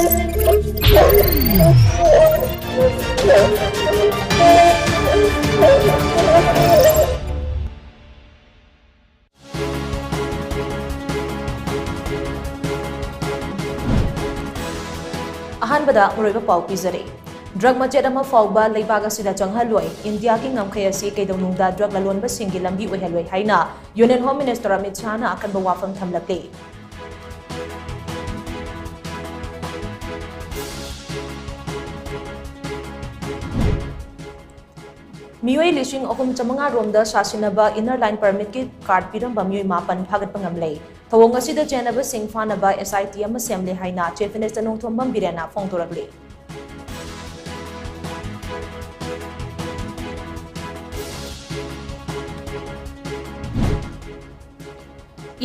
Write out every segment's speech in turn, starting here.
अहानबदा मुरैबा पाउ पिजरे ड्रग मचेट अमा फाउबा लेबाग असिदा चंगहलोय इंडिया की ngमखै असि कैदौनुंगदा ड्रग ललोनबा सिंगी लंबी ओइहलोय हाइना union home minister Amit शाहना अकनबा वाफम थमलकले मियोय लिशिंग अहुम चमंगा रोमदा शासिनबा inner line permit की कार्ड पिरंबा मियोय मापन फागत पंगमले थवोंग असिदा जेनबा सिंगफानबा एसआईटी अमा सेमले हाइना चीफ मिनिस्टर नोंथोंबम बिरेना फोंगतोरकले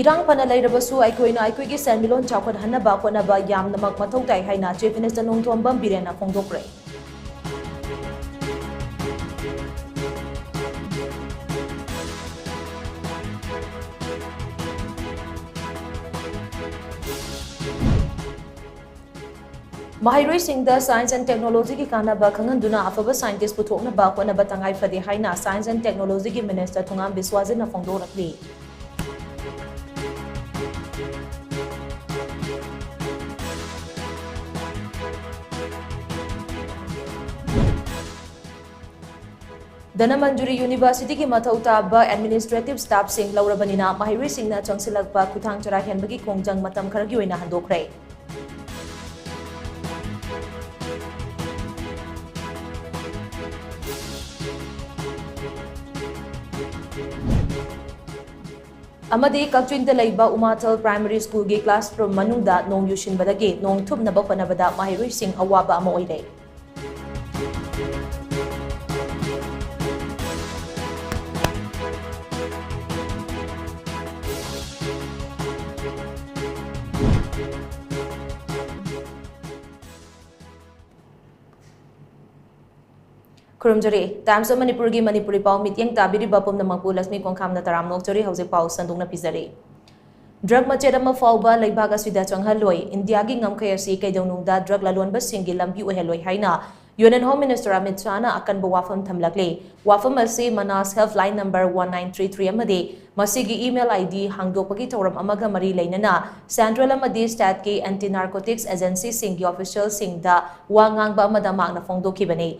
इरांग फना लेरबसु आइकोइना आइकोइगी सेनमिलोन चाखत हनबा होनबा यामनमक मथौ ताइ हाइना चीफ मिनिस्टर नोंथोंबम बिरेना फोंगदोकरे Mahiroi Singda Science and Technology ki kanaba khanganduna afaba scientist puthoknaba honaba tangai fade haina Science and Technology ki Minister Thungam Biswajin na phongdorakli Danamanjuri University ki mathau taba administrative staff sing laurabanina Mahiroi Singna changsilakpa kuthang chara henbagi kongjang matam kharagi oina handokre Amadi Kakchinda Laiba Umatal Primary School gi classroom manungda nong yushin badagi nong thubnaba panabada Mahiroi Sing awaba ama oire Kurumjari Times of Manipur gi Manipuri pau mityang tabiri bapum namangpu LUXMI KONGKHAM na taram nokjari hauze pau sandung na pizari Drug machet ama fauba leibaga swida changhaloi India gi ngamkhai asi kaidaunungda drug lalonba singi lambi oheloi haina Union Home Minister Amit Shah na akanba wafam thamlakle wafam asi Manas Helpline number 1933 amade masigi email ID hangdokpagi thoram amaga mari leinana Central amadi State ki Anti Narcotics Agency singi official singda wangangba amada magna phongdokhibani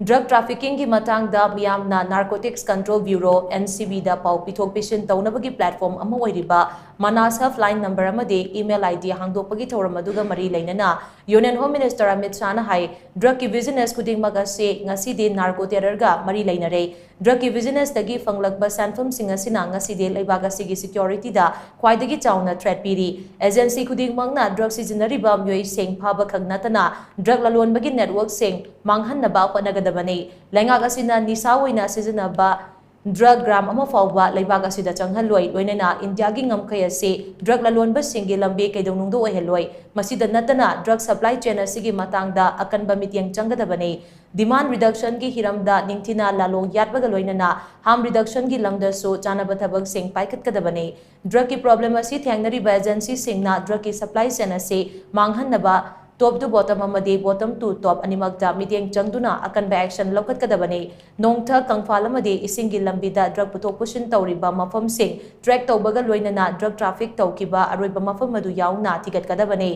Drug trafficking ki matang da miyamna Narcotics Control Bureau NCB da pau pithok pishin taunabagi platform ama oiriba Manas Helpline number amade email ID hangdokpagi thoram aduga mari leinana Union Home Minister Amit Shah na hai drug ki business kuding magase ngasi de narco terror ga mari leinare drug ki business dagi fanglakba sanfam sing asina ngasi de leibaga sigi security da khwaidagi chauna threat piri agency kuding mangna drug sizinari ba myoi seng phaba khagnatana drug lalonbagi network seng manghan na ba panagada Lenga asina nisa oina sizinaba drug gram ama fauba leibaga sida changhaloi loinena India gi ngamkhai ase drug lalonba singi lambe kaidaunungdo oheloi masida natana drug supply chain asigi matangda akanba mityang changadabane demand reduction gi hiramda ningthina lalong yatbaga loinena harm reduction gi lamda so chanaba thabak sing paikat kadabane drug ki problem asi thangnari ba agency singna drug ki supply chain ase manghanaba top to bottom amadi bottom to top animakta mityang changduna akanba action lokat kadabane nongtha kangfal amadi isingi lambida drug puthok pushin tawriba mafam sing track tawbaga loinana drug traffic tawkiba aroiba mafam madu yauna thigat kadabane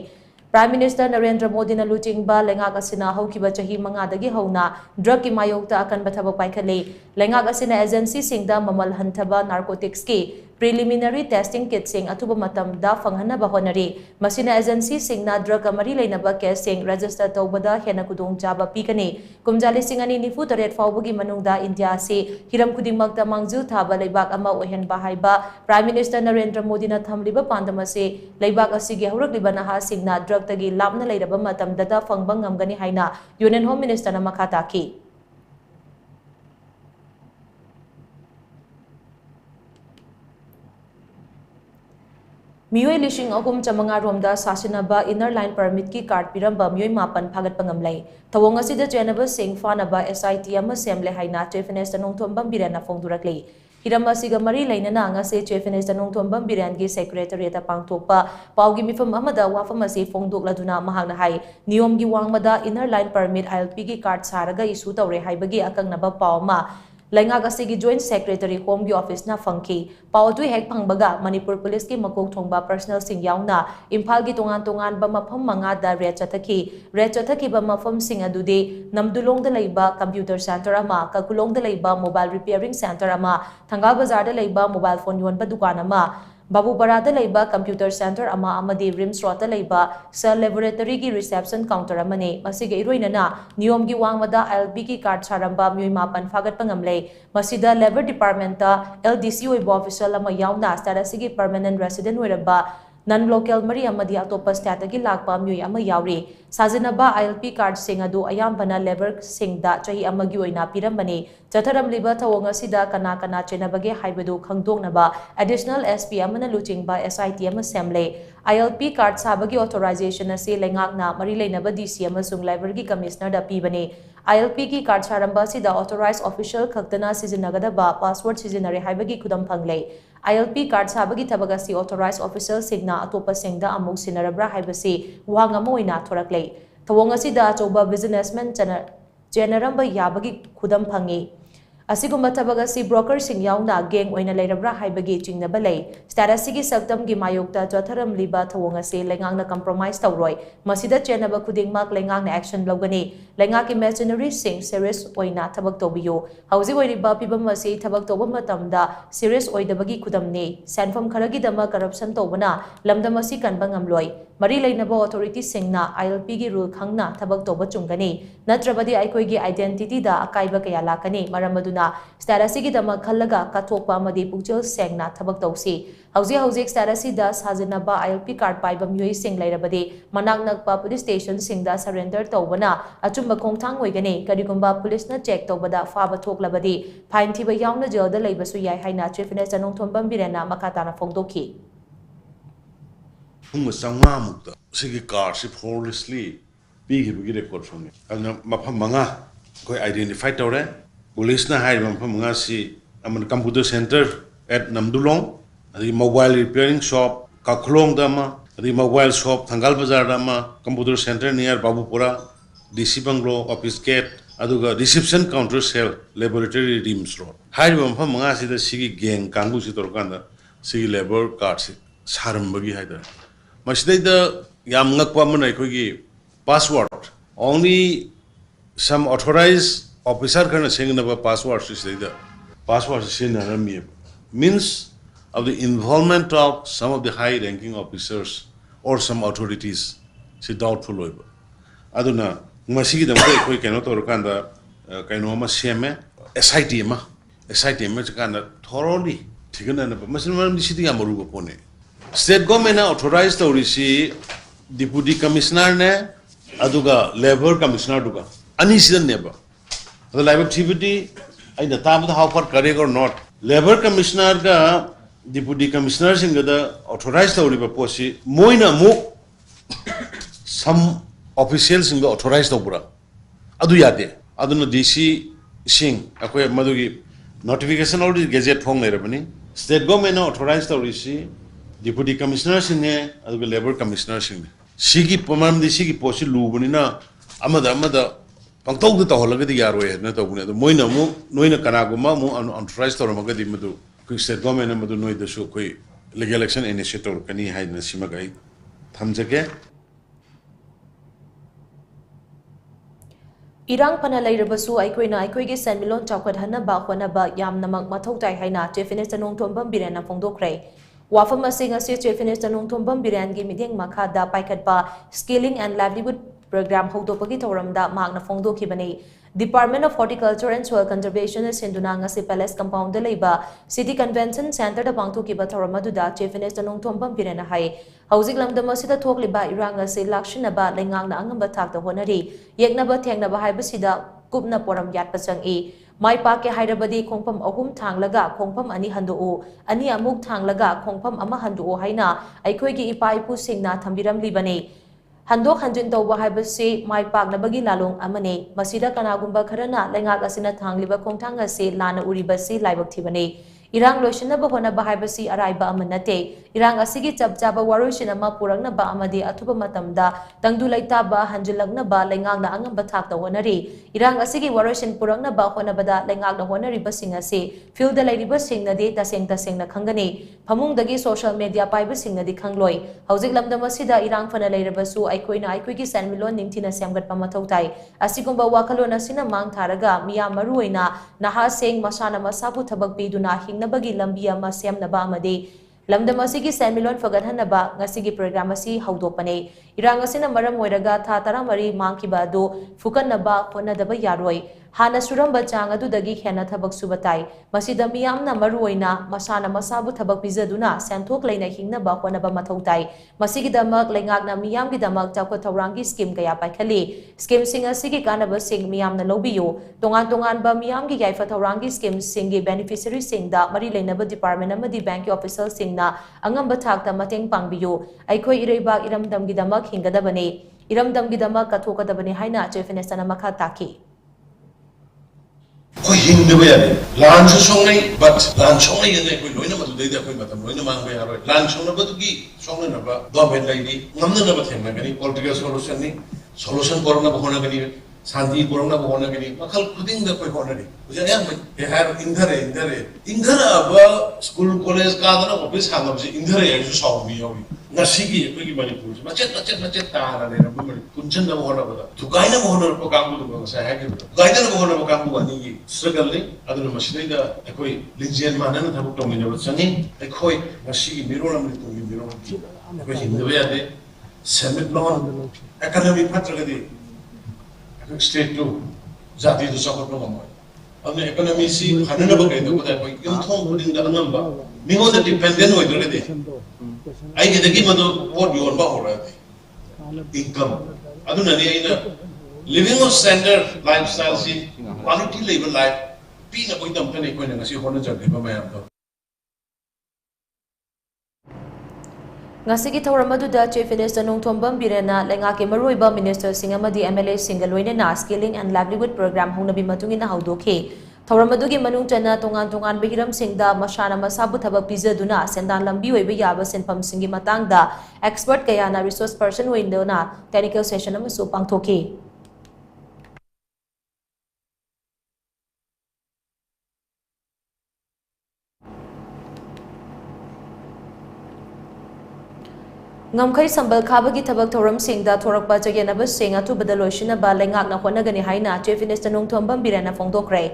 Prime Minister Narendra Modi na luchingba lengak asina haukiba chahi manga dagi hauna drug ki mayokta akanba thabak paikhale lengak asina agency singda mamal hanthaba narcotics ki preliminary testing kit sing atuba matam da fanghana ba honari masina agency singna drug amari leinaba case sing register tawbada hena kudong jaba pikani kumjali singani nifu taret fawbugi manungda India se hiram kudingmakta mangju thaba leibak ama ohen bahaiba Prime Minister Narendra Modi na thamliba pandama se leibak asigi haurakliba naha singna drug tagi lapna leiraba matam data fangbang ngamgani haina Union Home Minister na makata ki Miyoy lishing akum chamanga romda sasinaba inner line permit ki card piramba miyoy mapan phagat pangamlai thawong asida chenaba sing fanaba SIT ama semle haina Chief Minister nongthombam birena phongdurakle हिरम असिगा मरी लेनना ngase Chief Minister Nongthombam Biren gi Secretariat pangthokpa paugi mifam amada wafam asi fongdokladuna mahakna hai niyom gi wangmada inner line permit ILP gi card saraga issue tawre haibagi akangnaba pawma Laingak asigi Joint Secretary Home gi Office na fangki pawdu hek phangbaga Manipur Police ki makok thongba personnel sing yauna Imphal gi tongan ba mafam manga da red chathaki ba mafam sing adude namdulong da leiba computer center ama kakulong da leiba mobile repairing center ama Thangal Bazar da leiba mobile phone yonba dukan ama Babu Barada leiba computer center ama amadi Rims Road da leiba cell laboratory gi reception counter amane masige iroinana niyom gi wangmada ILP ki card saramba myoi mapan fagat pangamle masida labor department ta LDC oibo official ama yauna starasigi permanent resident oiraba non local mari amadi atopa state gi lakpa myoi ama yauri sajinaba ILP card sing adu ayambana labor singda chahi amagi oina pirambani Chatharam liba thawong asida kana chenabage haibadu khangdongnaba additional SP amana luchingba SIT ama semle ILP card sabagi authorization ase lengakna mari leinaba DC amasung library gi commissioner da pibani ILP ki card saramba sida authorized official khaktana sizinnagadaba password sizinare haibagi khudam phangle ILP card sabagi thabagasi authorized official signa atopa singda amuk sinarabra haibasi wangama oina thorakle thawong asida choba businessman generamba yabagi khudam phangi Asigumba tabagasi broker sing yauna gang oina leirabra haibagi chingnaba lei status gi saktam gi mayokta Chatharam liba thawong ase lengang na compromise tawroi masida chenaba khudingmak lengang na action logani lenga ki machinery sing serious oina thabak tobiyo hauji oiriba pibam ase thabak toba matamda serious oidabagi khudamne sanfam kharagi dama corruption tobana lamdam asi kanba ngamloi mari leinaba authority singna ILP gi rule khangna thabak toba chungani natrabadi aikoi gi identity da akaiba kaya lakani maramadu Status gi dama khallaga kathokpa amadi pukchel sengna thabak tausi hauji status da sajinaba ILP card paiba myoi sing lairabadi manak nakpa police station singda surrender tawbana achumba khongthang oigani karigumba police na check tawbada faba thoklabadi fine thiba yauna jail da leibasu yai haina Chief Minister Nongthombam Birena makatana phongdokhi sangma mukta sigi card si flawlessly big big record from ana mafam manga koi identify tawre Police na hai mafam si aman computer center at Namdulong adi mobile repairing shop Kaklong dama adi mobile shop Thangal Bazar dama computer center near Babupura DC Banglo office gate aduga reception counter cell laboratory Rims Road hai mafam si da sigi gang kangu si torkanda sigi labor card si sarambagi hai da masidai da yam ngakwa manai khoi password only some authorized officer kana sengnaba password is the password is means of the involvement of some of the high ranking officers or some authorities si doubtful oiba aduna masigi dam koi keno torkanda kaino ma seme SIT ma kana thoroughly thigana na masinam disiti amaru ko pone state government authorized torisi deputy commissioner ne aduga labor commissioner duga ani sidan neba the labor activity I the time how far correct or not labor commissioner ga deputy commissioner sing the authorized the posi moina mo some officials sing the authorized the adu yade aduna DC sing akoi madugi notification already gazette phone lerabani state government authorized the risi deputy commissioner sing ne adu labor commissioner sing sigi pamam di sigi posi lubani na amada Pangtog the Toholagadi Yarway, not of Moina, Noina Kanaguma, unauthorized or Magadi Madu, quick state government and Madu Noi the Shukui, legal election initiator, Kani hide in the Simagai. Tamzake Irang panalairabasu aikoina aikoigi sanmilon chawkhat hana ba khwana ba yam namak mathau tai haina Chief Minister Nongthombam Birena phongdokre wafam asing ase Chief Minister Nongthombam Biren gi mideng makha da paikhatpa skilling and livelihood program hodopagi thoramda magna phongdokhibani Department of Horticulture and Soil Conservation Sinduna ngasi Palace Compound leiba City Convention Center da pangthokiba thoramaduda Chief Minister Nongthombam Birena hai hauzik lamdam asida thokliba irang ase lakshinaba lengangna angamba thakta honari yeknaba thengnaba haibasida kupna poram yatpa changi mai pake hairabadi khongpham ahum thanglaga khongpham ani handoo ani amuk thanglaga khongpham ama handoo haina aikoigi ipa ipu singna thambiram libani Handok hanjin tawba haibasi mai paknabagi lalong amane masida kanagumba kharana lengak asina thangliba khongthang ase lana uribasi laibak thibani irang loisinaba honaba haibasi araiba amanate irang asigi chapchaba waroisinama purangnaba amadi athuba matamda tangdu laitaba hanjilagnaba lengangna angamba thakta honari irang asigi waroisin purangnaba honabada lengangna honari basing ase field lairiba singnadi tasengna khangani phamungdagi social media paiba singnadi khangloi hojik lamdam asida irang fana leirabasu aikoina aikoigi sanmilon ningthina semgatpa mathautai asigumba wakalona sina mang tharaga miya maruoina naha seng masana masabu thabak piduna hingnabagi lambi ama semnaba amade lamdam asigi sanmilon fagathanaba ngasigi program asi haudopane irang asina maram oiraga tha taramari mangkiba adu fukanaba honadaba yaroi hana suramba chang adudagi khena thabak subatai masida miyamna maruoina masana masabu thabak pizaduna senthok leina hingnaba honaba mathautai masigi damak lengakna miyamgi damak chakwa thaurangi scheme kaya paikhali scheme sing asigi kanaba sing miyamna lobiyo tongan ba miyamgi yaifa thaurangi scheme singi beneficiary singda mari leinaba department amadi bank official singna angamba thakta mateng pangbiyo aikhoi ireibak iramdamgi damak hingadabane iramdamgi damak kathokadabane haina chefenesana makha taki कोई हिंदू भी आने launch सोंगने but launch सोंगने ये नहीं कोई लोइना मत उधर कोई मतलब लोइना मांग में आ रहा है लांच सोंगने बट की सोंगने ना बा दो बेन लाइनी नम्न ना बत है ना कहीं पॉलिटिकल सोल्यूशन नहीं सोल्यूशन कोरोना बहोना कहीं शांति कोरोना बहोना कहीं मखल खुदिंग ना कोई होना नहीं मुझे यार ये है इंधर अब स्कूल कॉलेज का ना ऑफिस हांग अब से इंधर है जो सॉन्ग भी होगी नसीगी कोई की मणिपुर से मचे तारा ने रब मणि कुंचन ना बहोना बता तुकाई ना बहोना रब कांगू तो बंग है कि तुकाई ना बहोना रब कांगू वानी की स्ट्रगल नहीं अदर मशीन का कोई लिंजियन माना ना था बुक टोंगी जब सनी कोई नसीगी मिरो ना मणि टोंगी मिरो कोई हिंदू भी आते समिट लॉन एकेडमी पत्र के दी स्टेट टू जाति तो सपोर्ट ना मामला अब ने इकोनॉमी सी खाने ना बकरे तो पता कोई इंथों बुदिंग का नंबर मिंगो द डिपेंडेंट हो इधर दे आई के देखी मतलब और भी और बाहर रहा है इनकम अदु ननी आई ना लिविंग ऑफ स्टैंडर्ड लाइफस्टाइल सी क्वालिटी लेवल लाइफ पी ना कोई तम पे कोई ना सी होना चाहिए मैं आपको ngasigi thoram aduda chief minister nongthombam birena lengake maroiba minister sing amadi MLA single loinena skilling and livelihood program hongnabi matungina haudokhe thoram adugi manung chana tongan behiram singda masana masabu thabak pizaduna sendan lambi oiba yaba senpam singi matangda expert kayana resource person oindona technical session amasu pangthokhe ngamkhai sambal khabagi thabak thoram singda thorakpa chagenaba sing athubada loisinaba lengakna honagani haina chief minister nongthombam birena fongdokre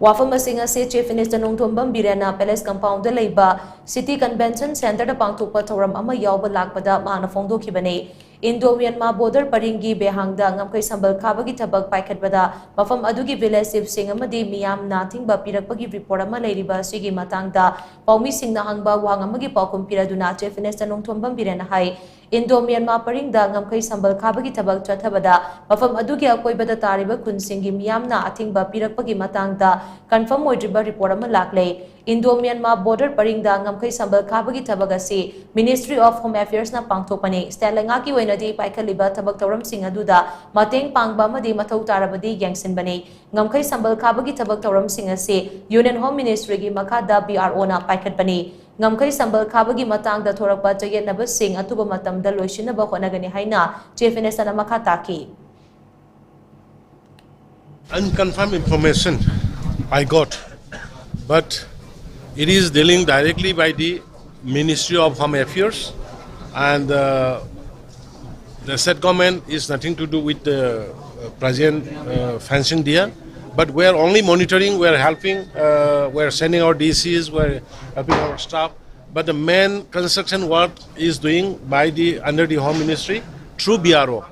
wafam asing ase chief minister nongthombam birena palace compound da leiba city convention center da pangthokpa thoram ama yawba lakpada mana fongdokhibane Indo-Myanmar border paringi behangda ngamkai sambal khabagi thabak paikhatbada mafam adugi village chief sing amadi miyam na thingba pirakpagi report ama leiriba sigi matangda paumi singna hangba wang amagi paukum piraduna chief minister nongthombam birena hai Indo-Myanmar paringda ngamkai sambal khabagi thabak chathabada mafam adugi akoibada tariba khunsingi miyamna athingba pirakpagi matangda confirm oidriba report ama lakle Indo-Myanmar border paringda ngamkai sambal khabagi thabak ase Ministry of Home Affairs na pangthokpani stelenga ki oinadi paikhaliba thabak tawram sing aduda mateng pangba amadi mathau tarabadi yangsinbani ngamkai sambal khabagi thabak tawram sing ase Union Home Ministry gi makhada BRO na paikhatpani ngamkai sambal khabagi matangda thorakpa chayenaba sing atuba matamda loisinaba honagani haina chief minister na makha taki unconfirmed information I got but it is dealing directly by the Ministry of Home Affairs and the said government is nothing to do with the present fencing there, but we are only monitoring, we are helping, we are sending our DCs, we are helping our staff, but the main construction work is doing by the under the Home Ministry through BRO,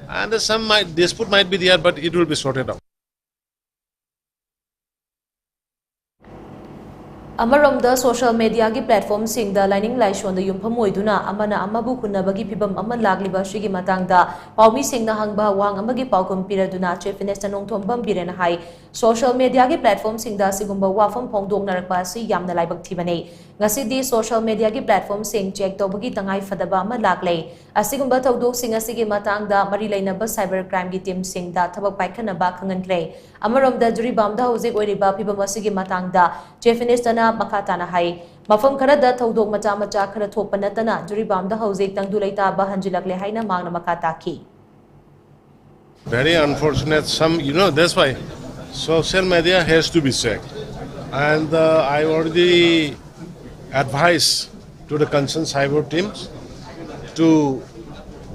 and some dispute might be there, but it will be sorted out. Amaromda social media gi platform singda lining laishon da yumpham oiduna amana amabu kunabagi phibam ama lagliba shigi matangda paumi singna hangba wang amagi paukum piraduna chief minister nongthombam birena hai social media gi platform singda sigumba wafam phongdoknarakpa si yamna laibak thibane ngasidi social media gi platform sing check tobagi tangai fadaba ama laklei asigumba thodok sing asigi matangda mari leinaba cyber crime gi team singda thabak paikhanaba khanganklei amaromda juri bamda hojik oiriba phibam asigi matangda chief minister na makha tana hai mafam khara da thodok macha macha khara thokpa natana juribam da hauzik tangdu leita ba hanjilakle haina mangna makha taki. Very unfortunate. That's why social media has to be checked. And I already advised to the concerned cyber teams to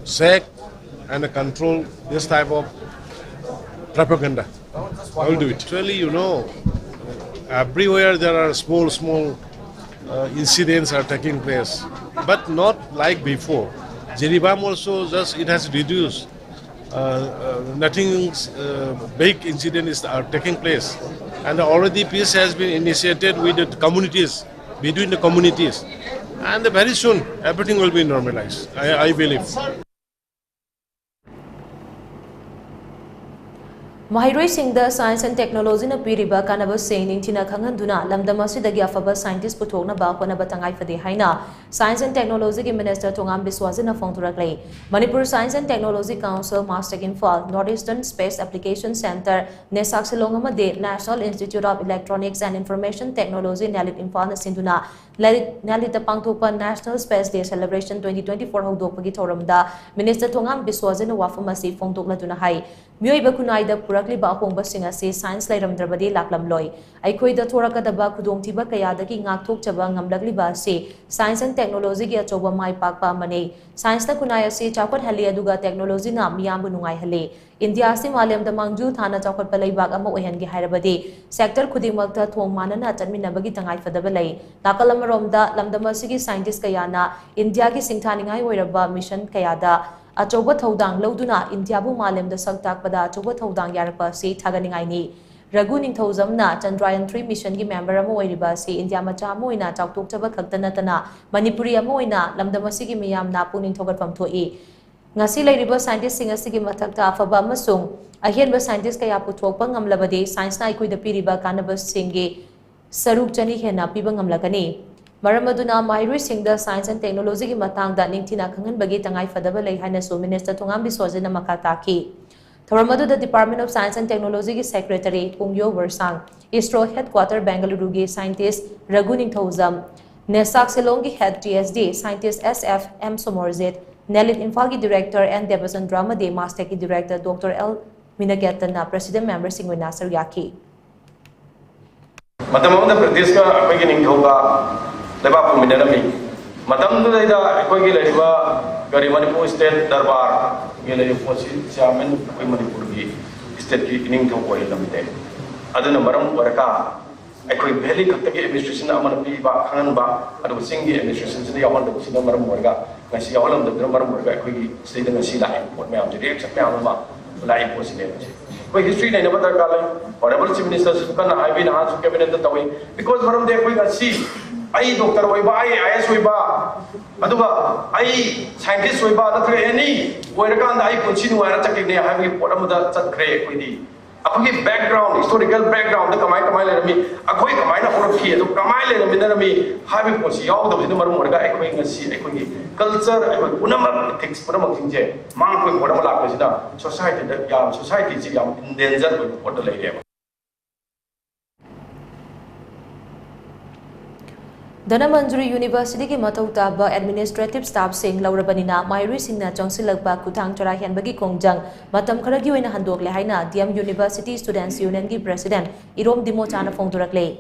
check and control this type of propaganda. I will do it. Actually, everywhere there are small incidents are taking place, but not like before. Jeribam also it has reduced. Nothing big incidents are taking place, and already peace has been initiated with the communities, between the communities, and very soon everything will be normalized. I believe. Mahiroi Singda Science and Technology na piriba kanaba singing tina kanganduna lamdama sidagi afaba scientist puthokna ba khona batangai fade haina Science and Technology ki Minister Tongam Biswaji na phongturakle Manipur Science and Technology Council Mastek Imphal Northeastern Space Application Center Nesak Silong amade National Institute of Electronics and Information Technology Nalit Imphal na sinduna Nalit pangthokpa National Space Day Celebration 2024 hogdokpagi thoramda Minister Tongam Biswaji na wafamasi phongtokla tuna hai Myoiba kunaida purakli ba ahongba singa se science lairamdrabadi laklamloi aikhoida thorakadaba khudongthiba kayadagi ngakthokchaba ngamlakli ba se science and technology gi achoba mai pakpa mane science na kunai ase chakot hali aduga technology na miyambu nungai hale India se malem da mangju thana chakot palai bag ama ohengi hairabadi sector khudingmakta thong manana chanminabagi tangai fadaba lai nakalamromda lamdamasigi scientist kayana India gi singthaningai oiraba mission kayada Achoba Thodang Loduna India bu malem da saktak pada Achoba Thodang yarpa se thaganingai ni Ragu Ningthozamna Chandrayaan 3 mission gi member amo oiriba se India macha moina chawtokchaba khaktanatana Manipuri amoina lamdamasigi miyamna puning thogatfam thoi ngasi lairiba scientist singa sigi mathakta afaba amasung ahenba scientist kaya puthokpa ngamlabade science na ikoida piriba kanaba singe saruk chani hena piba ngamlakani Maramaduna Mahiroi Singda Science and Technology ki matangda ningthina khanganbagi tangai fadaba lai haina so Minister Tongam Biswaji na makataki. Tharamadu the Department of Science and Technology ki Secretary Pungyo Versang, ISRO Headquarter Bengaluru ki Scientist Ragu Ningthozam, Nesak Silong ki Head TSD Scientist SF M Somorzit, Nelit Imphal ki Director and Devasan Drama Day Master ki Director Dr. L Minagetan na President Member Singwe Nasir Yaki. Matamamda Pradesh ka akoy giningthoga Leba Puminami. Madam to the Equiliba, Gary Manipur State Darbar, Gilly Fosi, Chairman, Manipuri, State King to Oil Limited. Other Maram Waraka, I could barely cut the administration Amanapi, Hanba, and was singing administrations in the Yawan of Sinamaram Morga. I see all of the Drummer Morga, stayed in the sea line, what may have to date, Panama, line was in energy. By history, I never got whatever chief ministers who can have been asked to cabinet the way, because from there we can see. I doctor Oiba, I IS Oiba, Aduba, I scientist Oiba, not any, where I continue having what am the great with the background, historical background, the Kamai me, a quick Kamina for a key, to Kamai Minami, having Posi, all the Morga, echoing a sea, echoing culture, Unama takes Puramak, Monk with Podamala, society, the young society is in danger with what the lady. Danamanjuri University ki matauta ba administrative staff sing laurabanina Mahiroi singna chongsilakba kuthang chara henbagi kongjang matam kharagi oina handokle haina DM University Students Union ki President Irom Dimo chana phongturakle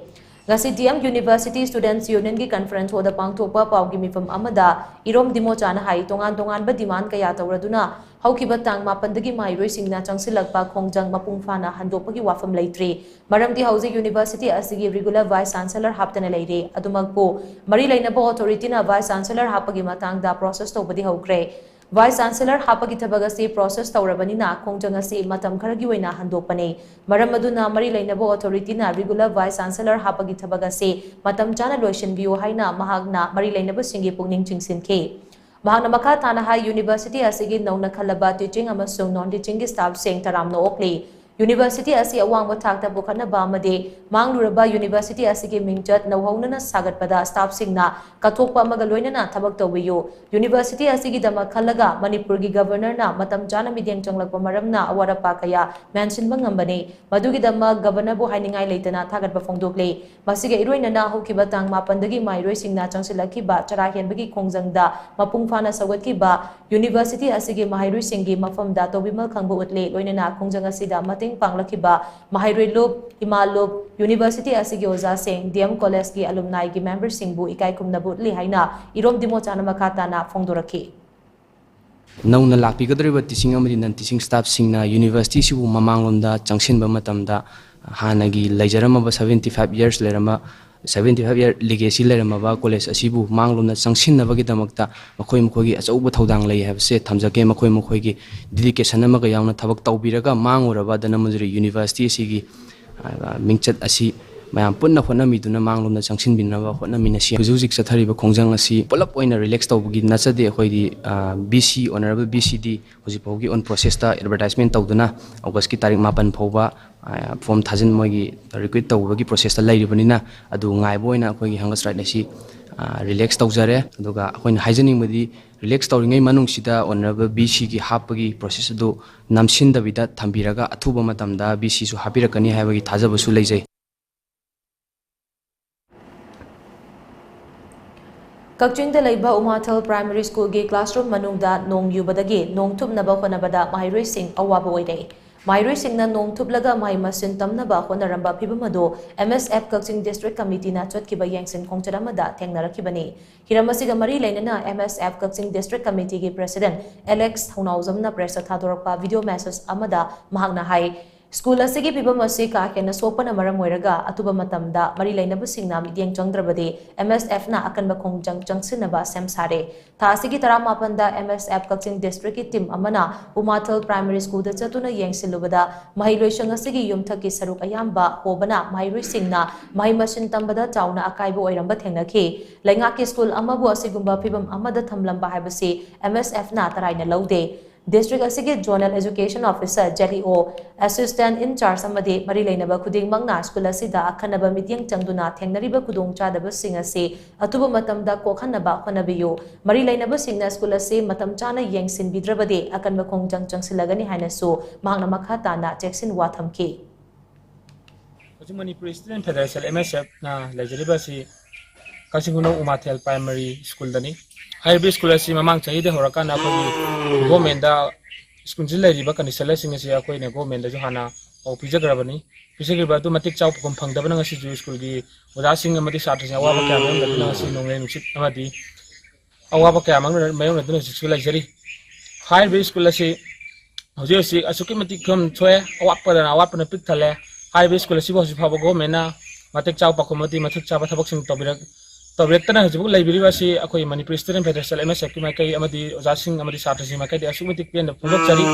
ngasi DM University Students Union ki conference hoda pangthokpa pawgi mifam amada Irom Dimo chana hai tongan ba demand kaya tawraduna haukiba tang mapandagi Mahiroi singna chongsilakba kongjang mapung fana handokpagi wafam leitri maramdi hausi university asigi regular vice chancellor haptana leire adumagpo mari lainaba authority na vice chancellor hapagi matangda process tobadi haukre vice chancellor hapagi thabagasi process tawrabani na kongjang asi matam kharagi oina handopane maramaduna mari lainaba authority na regular vice chancellor hapagi thabagasi matam chana loishin biyo haina mahagna mari lainaba singi pungning chingsinke Mahana Makha Tana High University asigi nauna khalaba teaching amasung non teaching staff sing taramno okli university असी अवांग थाकता बुखनबा अमदे मांगलुरबा university असिगे मिंगचत नौहौनना सागतपदा staff सिंगना कथोकपा अमगा लोइनना थबक तौबियो university असिगी दमा खलगा मणिपुर की governor ना मतम जाना मिदेंग चंगलकपा मरमना अवारपा कया मेंशनबा ngambane मदुगी दमा governor बु हाइनिंगाई लेतना थागतपा फोंदोकले मसिगे इरोइनना होकिबा तांग मापनदगी माइरोइ सिंगना चंगसिलखिबा चरा हेनबगी खोंजंगदा मपुंग फाना सगतकिबा यूनिवर्सिटी असिगे माहिरोइ सिंगी मफमदा तोबिमल खंगबो उतले लोइनना खोंजंग असिदा मतेंग पांगलखिबा माहिरोइ लोब इमालोब यूनिवर्सिटी असिगे ओजा सिंग डीएम कॉलेज की अलुमनाई की मेंबर सिंगबु इकाई कुमनबु उतले हाइना इरोम दिमोचाना मखाताना फोंदोरखि नौना लापीगद्रिबा टीचिंग अमदि नन टीचिंग स्टाफ सिंगना यूनिवर्सिटी सिबु ममांगलोमदा चंगसिनबा मतमदा हानागी लैजरमबा 75 years लेरमा 75 year legacy लेरमबा कॉलेज असिबु मांगलोमना चंगसिनबगी दमकता मखोय मखोयगी अचौब थौदांग लೈ हाबसे थमजके मखोय मखोयगी डेडिकेशन अमगा यावना थबक तौबिरगा मांगुरबा दनमजुरी यूनिवर्सिटी सिगी मिंगचत असि मैम पुनः होनामीदुना मांगलोमना चंगसिनबिनबा होनामीनसी हुजुजिक चथरिबा खोंजंग असि पुलप ओइना रिलैक्स तौबगी नचदे अखोयदी बीसी ऑनरेबल बीसीडी हुजिफौगी ऑन प्रोसेस ता एडवर्टाइजमेंट तौदुना अगस्त की तारीख 5 फौबा फॉर्म थाजिन मोगी रिक्रूट तौबगी प्रोसेस ता लैरिबनिना अदु ngaइबो ओइना अखोयगी हंगस राइट असि रिलैक्स तौजरे अदुगा अखोयना हाइजनिंगबदी रिलैक्स तौरिङै मनुंगसिदा ऑनरेबल बीसी की हापगी प्रोसेस दु नमसिनदबिदा थंबिरगा अथुबा मतमदा बीसी सु हापिरकनी हाइबगी थाजबसु लैजै कक्चिंग लेबा उमाथल प्राइमरी स्कूल की क्लासरूम मनुंगदा नोंग युबदगी नोंग थुबनबा होनबदा माहिरोइ सिंह अवाब ओइरे माहिरोइ सिंहना नोंग थुबलगा माहि मसिन तमनबा होनरंबा फिबमदो MSF कक्चिंग डिस्ट्रिक्ट कमिटी ना चटकिबा यंगसिन खोंगचरमदा थेंगनरखिबनी हिरमसिगा मरी लेनना MSF कक्चिंग डिस्ट्रिक्ट कमिटी की प्रेसिडेंट एलेक्स थौनाउजमना प्रेस थादोरकपा वीडियो मैसेज अमदा महंगना हाई स्कूल असिगी फिबम असि का हेन सोपन मरम ओइरगा अतुबा मतमदा मरी लैनबु सिंगना मिदियंग चंगद्रबदे MSF ना अकनबा खोंजंग चंगसिनबा सेम सारे था असिगी 18 दा MSF कक्चिंग डिस्ट्रिक्ट की टीम अमना उमाथल प्राइमरी स्कूल दा चतुना यंगसिलुबदा महिलोइसंग असिगी युमथकी सरुक अयाम्बा होबना महिलोइ सिंगना महि मसिन तंबदा चाउना अकाइबो ओइरंबा थेंगनखि लैंगा के स्कूल अमबु असिगुंबा फिबम अमदा थमलंबा हाइबसि MSF ना तराइना लौदे डिस्ट्रिक्ट असिगे zonal education officer ZEO assistant incharge अमदे मरी लेनबा खुदिंग मंगना स्कूल असिदा अखनबा मिटिंग चंगदुना थेंगनरिबा खुदोंग चादबा सिंग असे अतुबा मतमदा कोखनबा होनबियो मरी लेनबा सिंगना स्कूल असे मतम चाना यंगसिन बिद्रबदे अकनबा खोंजंग चंगसिलगनी हाइनसो मांगना मखाताना चेक्सिन वाथमके मणिपुर स्टूडेंट फेडरेशन MSF ना लेजरिबा सि कसिंगुनो उमाथेल प्राइमरी स्कूल दनी हाइबे स्कूल असी ममांग चाहिए होरकान अखोगी गवर्नमेंट स्कूल से लेरिबा कंडीशन सिंग से अखोइने गवर्नमेंट जो हाना औ पिजग्रबनी पिजग्रबा दु मतिक चाउ पकम फंगदबन ngasi ju स्कूल की ओजा सिंग अमदि छात्र सिंग अवाबा क्या मयम दना ngasi नोंगे नुसित अमदि अवाबा क्या मयम दना स्कूल लाइजरी हाइबे स्कूल असी हजे असी असुकी मतिक खम छोए अवापदना अवापना पिक थले हाइबे स्कूल असी बस फाबो गवर्नमेंट ना मतिक चाउ पकमति मतिक चाबा थबक सिंग तबरेक्तना हजबुक लाइब्रेरी अखोई मणिपुर स्टूडेंट फेडरेशन MSF की माइकई अमदि ओजासिंग अमदि छात्रसिंग माइकई असुमति पेन फोंगचरी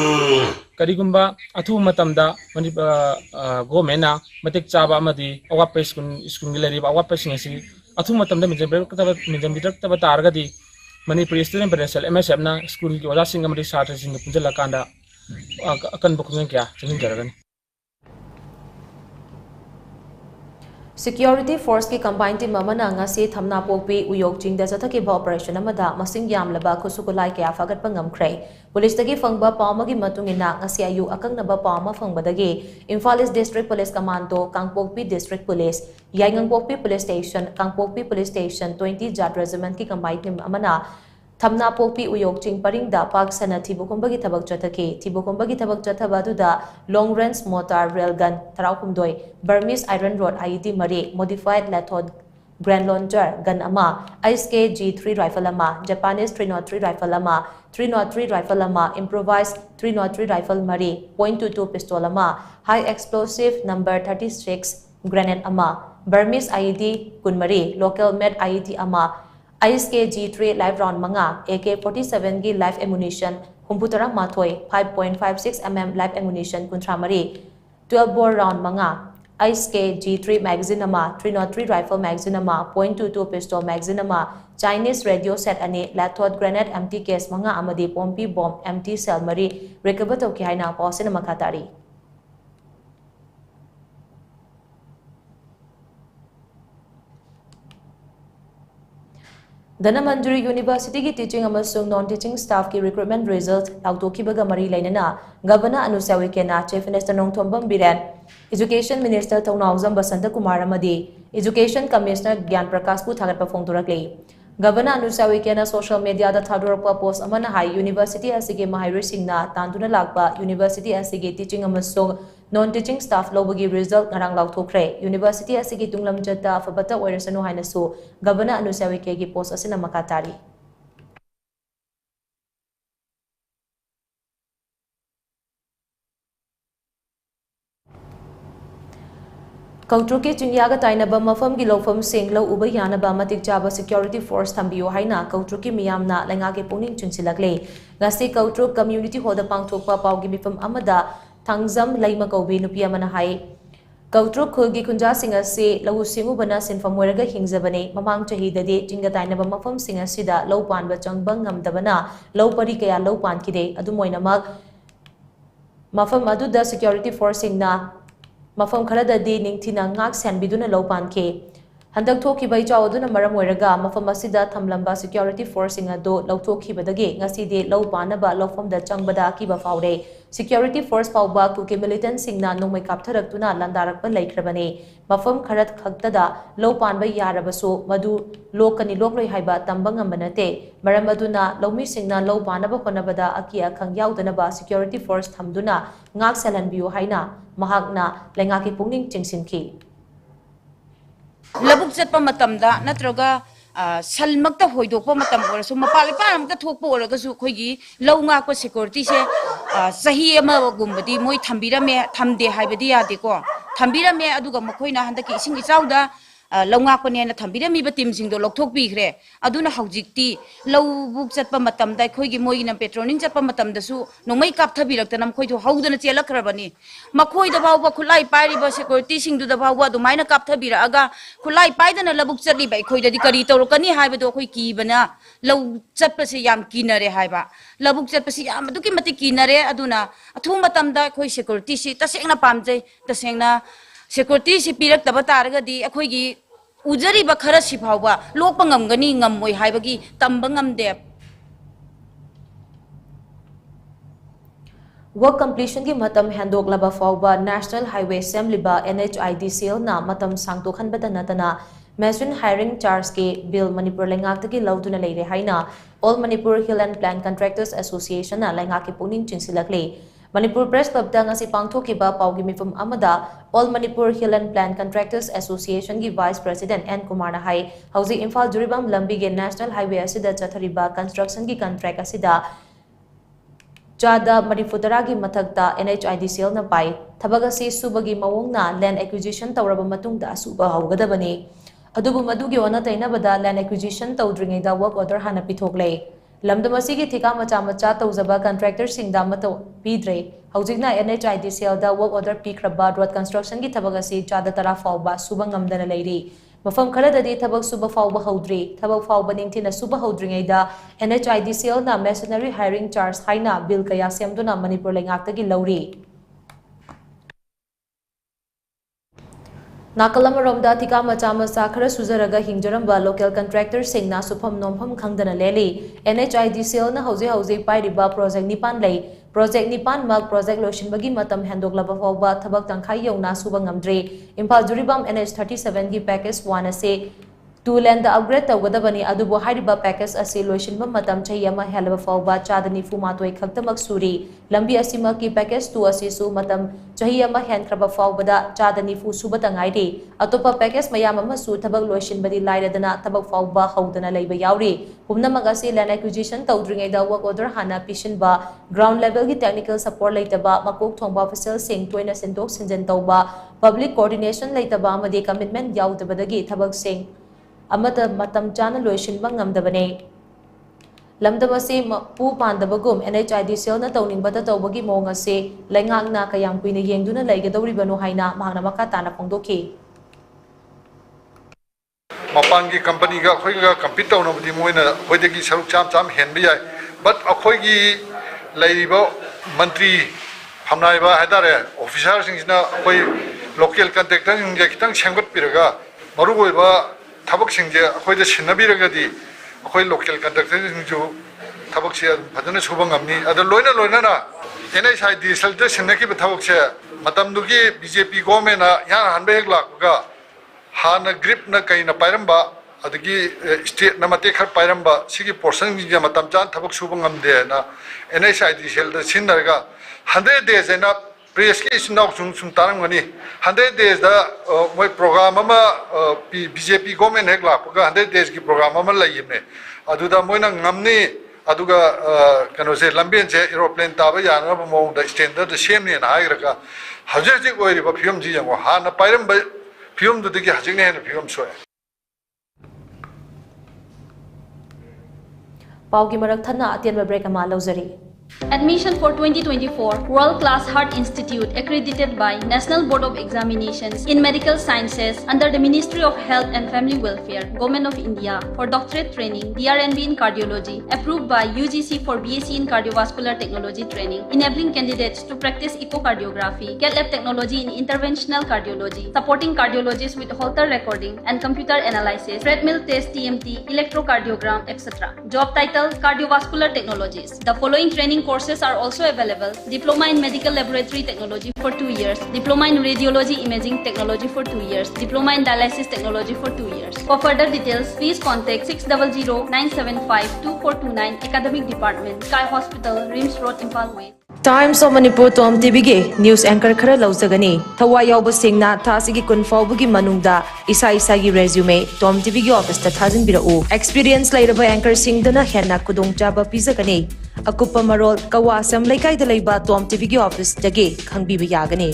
करिगुंबा अथु मतमदा गवर्नमेंट ना मतिक चाबा अमदि अवाप स्कूल की लेरिबा अवाप सिंग असि अथु मतमदा मिजम बिदरतबा तारगदि मणिपुर स्टूडेंट फेडरेशन MSF ना स्कूल की ओजासिंग अमदि छात्रसिंग पुंजलकांदा अकन बखुंग क्या चंगिंजरगनी सिक्योरिटी फोर्स की कंबाइन टीम अमना ngasi thamna pokpi uyok chingda chathaki operation amada masing yamlaba khusukulai kya fagatpa ngamkhre police tagi fangba pawmagi matungina ngasi ayu akangnaba pawma fangbadagi Imphal East District Police Commando Kangpokpi District Police Yaingangpokpi Police Station Kangpokpi Police Station 20 Jat Regiment ki combined team amana Thamna pokpi uyok ching paringda pak sana thibukumbagi thabak chathaki thibukumbagi thabak chathaba duda long range mortar railgun tharaukumdoi Burmese iron rod IED mari modified lethod grand launcher gun ama ISK G3 rifle ama Japanese 303 rifle ama 303 rifle ama improvised 303 rifle mari .22 pistol ama high explosive number 36 grenade ama Burmese IED kunmari local made IED ama ISK G3 live round manga AK-47 की live ammunition हुम्पुतरा माथोई 5.56 mm live ammunition कुंथ्रामरी 12 bore round manga ISK G3 magazine ama 303 rifle magazine ama .22 pistol magazine ama Chinese radio set ane lathod grenade empty case manga amadi pompi bomb empty cell mari recover tawki haina pausina makatari Manipuri University ki teaching amasung non-teaching staff ki recruitment result lautokibaga mari lainana Governor Anusa Wikena Chief Minister Nongthombam Biren Education Minister Thongnauzam Basanta Kumar amadi Education Commissioner Gyan Prakash pu thagatpa phongdorakle Governor Anusa Wikena social media da thadorakpa post amana hai University asige mahairu singna tanduna lakpa University asige teaching amasung non-teaching staff lobagi result ngarang lauthokre University asigi tunglam jata afabata oirasanu hainasu Governor Anusa Wike gi post asina makatari Kautuki Chinyaga Tainaba Mafam Gilofam Sing Low Uba Yanaba Matik Java Security Force Tambio Haina Kautuki Miyamna Langake Puning Chunsilakle Gasi Kautruk Community Hoda Pangtokpa Paugimifam Amada Tangzam Laima Kobi Nupia Manahai Kautruk Kulgi Kunja Singer Se Lau Singu Bana Sinfam Weraga Hingzabane Mamang Chahidade Jinga Tainaba Mafam Singer Sida Low Pan Bachang Bangam Dabana Low Parikaya Low Pan Kide Adumoina Mag Mafam Aduda Security Force Singna Mafam Karadadi Ningtina Ngak San Biduna Lopan K. Handak Toki by Jauduna Maramoraga, Mafamasida Tamlamba Security Forcing a do, Lautoki Badage, Naside, Low Banaba, Low from the Changbada Kiba Faude, Security Force Pauba, Kuki Militant Singna, no make up Taratuna, Landarak Lake Rabane, Mafam Karat Kaktada, Low Pan by Yarabaso, Madu, Lokani Lokri Haiba, Tambanga Manate, Maramaduna, Low Missingna, Low Banaba Konabada, Akia Kang Yaudanaba, Security Force Tamduna, Ngak Salan Biu Haina. Mahagna Lengaki Puning Chingsinki Labuk Zat Pamatamda, Natroga, Salmakta Hoidopo Matam or so Mapaliparam, the Topo or Gazukogi, Longa security, Sahima Gumbadi, Moi Tambira me, Tamde Hibadia deco, Tambira me Aduga Mokoina and the kissing is out there. Longakone na thambira mi batim sing do lokthok bi khre aduna haujikti low buk chatpa matam dai khoi gi moi na petroning chatpa matam da su nomai kap thabi rakta nam khoi do haudana chelak rabani makhoi da bawa khulai pari ba security sing du da bawa do maina kap thabi ra aga khulai pai da na labuk chatli bai khoi da di kari to kani hai ba do khoi ki bana low chatpa se yam kinare hai ba labuk chatpa se yam du ki mati kinare aduna athu matam da khoi security si tasengna pamjai tasengna Security si pirak taba taraga di akhoi gi ujari ba khara si phawba lokpa ngamgani ngammoi haibagi tamba ngamde Work completion ki matam handok laba fawba National Highway Semliba NHIDCL na matam sangto khanbada natana Mention hiring charge ke bill Manipur lengak tagi lauduna leire haina All Manipur Hill and Plant Contractors Association na lengak ki puning chinsilakle Manipur Press Club da ngasi pangthokiba paugi mifum amada All Manipur Hill and Plant Contractors Association gi Vice President N Kumar na hai hausi Imphal Juribam lambi ge National Highway asida chathariba construction gi contract asida Jada Marifutara gi mathakta NHIDCL na pai thabaga si subagi mawong na land acquisition tawraba matungda suba haugadabani adubu madugi ona tainabada land acquisition tawdringai da work order hana pithoklei Lamdamasi ki thika macha macha tawzaba contractor singda mato pidre haujikna NHIDCL da work order pikraba road construction ki thabaga si chada tara fawba suba ngamdana leiri mafam kharadadi thabak suba fawba haudri thabak fawba ningthina suba haudringai da NHIDCL na mercenary hiring charge haina bill kaya semduna Manipur lengakta gi lauri Nakalamoromda Tika Macha Khara Suzaraga Hingjaramba local contractor Singna Supam Nompham Khangdana Leli NHIDCL na hauze pairiba project Nipan lei project Nipan Mag project Loshinbagi Matam Handoglaba Fawba Thabak Tangkhai Yongna Suba Ngamdre Imphal Juribam NH37 gi package 1 ase two land upgrade tawgadabani adubo hariba package ase loishinba matam chayama helaba fawba chadani fumatoi khaktamak suri lambi asima ki package 2 ase su matam chayama henkraba fawbada chadani fu subata ngairi atopa package mayam ama su thabak loishinbadi lairadana thabak fawba haudana leiba yauri humna magase land acquisition tawdringai da work order hana pishinba ground level gi technical support leitaba makok thongba official sing toina sendok sinjen tawba public coordination leitaba amadi commitment yaudabadagi thabak sing amata matam chana loishinba ngamdabane lamdamasi pu pandabagum NHIDCL na tawningbata tawbagi mawng ase lengakna kayang puina yengduna laigadawribano haina mahangna makatana phongdoki mapangi company ga khoi ga compete tawna budi moina hoidegi saruk cham henbi yai but akhoi gi laiba mantri phamnaiba haidare officer singsina khoi local contractor inge kitang semgat piraga marugoiba tabak singje akhoi da sinabiragadi ꯑꯩꯈꯣꯏ local ꯀꯟꯇ꯭ꯔꯦꯛꯇꯔꯁꯤꯡꯁꯨ ꯊꯕꯛꯁꯦ ꯐꯖꯅ ꯁꯨꯕ ꯉꯝꯅꯤ ꯑꯗꯣ ꯂꯣꯏꯅꯅ NHID ꯁꯦꯜꯗ ꯁꯤꯟꯅꯈꯤꯕ ꯊꯕꯛꯁꯦ ꯃꯇꯝꯗꯨꯒꯤ BJP ꯒꯣꯔꯃꯦꯟꯅ ꯏꯍꯥꯟ ꯍꯥꯟꯕ ꯍꯦꯛ ꯂꯥꯛꯄꯒ ꯍꯥꯟꯅ ꯒ꯭ꯔꯤꯞꯅ ꯀꯩꯅ ꯄꯥꯏꯔꯝꯕ ꯑꯗꯒꯤ ꯁ꯭ꯇꯦꯠꯅ ꯃꯇꯦꯛ ꯈꯔ ꯄꯥꯏꯔꯝꯕ ꯁꯤꯒꯤ ꯄꯣꯔꯁꯟꯁꯤꯡꯁꯦ ꯃꯇꯝ ꯆꯥꯅ ꯊꯕꯛ ꯁꯨꯕ ꯉꯝꯗꯦꯅ NHID ꯁꯦꯜꯗ ꯁꯤꯟꯅꯔꯒ 100 days ꯍꯥꯏꯅ ꯄ꯭ꯔꯦꯁꯀꯤ ꯏꯆꯤꯟ ꯏꯅꯥꯎꯁꯤꯡ ꯁꯨꯝ ꯇꯥꯔꯝꯒꯅꯤ 100 daysꯗ ꯃꯣꯏ ꯄ꯭ꯔꯣꯒ꯭ꯔꯥꯝ ꯑꯃ BJP ꯒꯣꯔꯃꯦꯟ ꯍꯦꯛ ꯂꯥꯛꯄꯒ 100 daysꯒꯤ ꯄ꯭ꯔꯣꯒ꯭ꯔꯥꯝ ꯑꯃ ꯂꯩꯌꯦꯕꯅꯦ ꯑꯗꯨꯗ ꯃꯣꯏꯅ ꯉꯝꯅꯤ ꯑꯗꯨꯒ ꯀꯩꯅꯣꯁꯦ ꯂꯝꯕꯦꯟꯁꯦ ꯑꯦꯔꯣꯄ꯭ꯂꯦꯟ ꯇꯥꯕ ꯌꯥꯅꯕ ꯃꯑꯣꯡꯗ ꯁ꯭ꯇꯦꯟꯗꯔꯗ ꯁꯦꯝꯅꯦꯅ ꯍꯥꯏꯔꯒ ꯍꯧꯖꯤꯛ ꯑꯣꯏꯔꯤꯕ ꯐꯤꯕꯝꯁꯤ ꯌꯦꯡꯉꯣ ꯍꯥꯟꯅ ꯄꯥꯏꯔꯝꯕ ꯐꯤꯕꯝꯗꯨꯗꯒꯤ ꯍꯧꯖꯤꯛꯅ ꯍꯦꯟꯅ ꯐꯤꯕꯝ ꯁꯣꯛꯑꯦ ꯄꯥꯎꯒꯤ ꯃꯔꯛ ꯊꯟꯅ ꯑꯇꯦꯟꯕ ꯕ꯭ꯔꯦꯛ ꯑꯃ ꯂꯧꯖꯔꯤ Admission for 2024 World Class Heart Institute accredited by National Board of Examinations in Medical Sciences under the Ministry of Health and Family Welfare, Government of India for doctorate training, DRNB in cardiology, approved by UGC for BSc in cardiovascular technology training, enabling candidates to practice echocardiography, cath lab technology in interventional cardiology, supporting cardiologists with Holter recording and computer analysis, treadmill test TMT, electrocardiogram, etc. Job title: Cardiovascular Technologies. The following training courses are also available: Diploma in Medical Laboratory Technology for 2 years, Diploma in Radiology Imaging Technology for 2 years, Diploma in Dialysis Technology for 2 years. For further details, please contact 600-975-2429 Academic Department, Sky Hospital, Rims Road, Impal Way. Times of Manipurtom TVG News Anchor khara lauzagani thawai yauba singna thasigi kun fawbugi manungda isa isagi resume Tom TVG office ta thajin birau experience lairaba anchor singdana henna kudong chaba pizagani akupa marol kawasam laikai da laiba Tom TVG office dage khangbiba yagani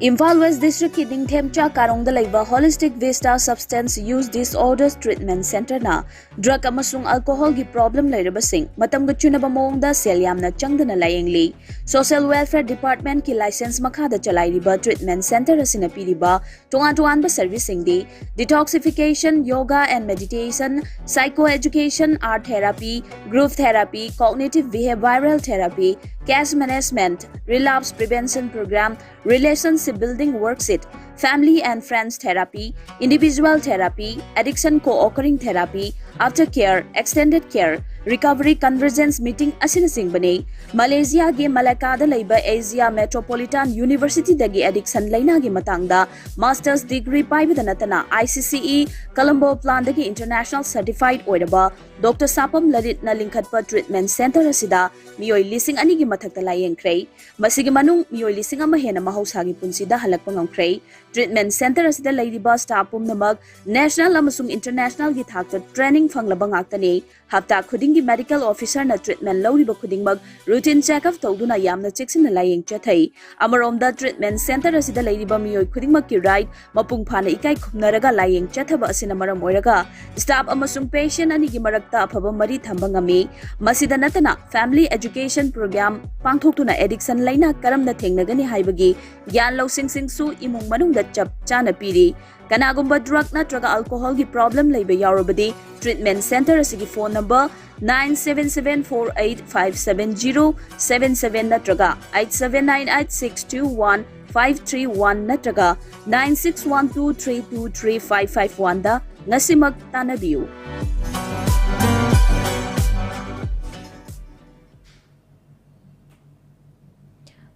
Impal West District ki Ningthemcha Karongda laiba Holistic Vista Substance Use Disorders Treatment Center na drug amasung alcohol gi problem lairaba sing matam ga chunaba mawngda sel yamna changdana layengli Social Welfare Department ki license makhada chalairiba treatment center asina piriba tongan ba service singdi detoxification, yoga and meditation, psychoeducation, art therapy, group therapy, cognitive behavioral therapy, cash management, relapse prevention program, relationship building worksheet, family and friends therapy, individual therapy, addiction co-occurring therapy, aftercare, extended care, recovery convergence meeting asina singbane Malaysia ge Malacca da laiba Asia Metropolitan University dagi addiction laina gi matangda master's degree paibada natana ICCE Colombo plan dagi international certified oidaba Dr. Sapam Lalit na lingkhatpa treatment center asida miyoi lising ani gi mathakta layengkrei masigi manung miyoi lising ama hena mahausagi punsida halakpa ngamkrei treatment center asida laidiba staff pumnamak national amasung international gi thakta training fanglaba ngaktani hafta khuding gi medical officer na treatment lawriba khudingmak routine checkup tawduna yamna checksina layeng chathai amaromda treatment center asida laidiba miyoi khudingmak ki right mapung phana ikai khumnaraga layeng chathaba asina maram oiraga staff amasung patient ani gi marakta afaba mari thamba ngami masida natana family education program pangthoktuna addiction laina karamna thengnagani haibagi gyan losing singsu imung manungda chap chana piri kanagumba drug natraga alcohol gi problem laiba yarobadi treatment center asigi phone number 9774857077 natraga 8798621531 natraga 9612323551 da ngasimak tanabiu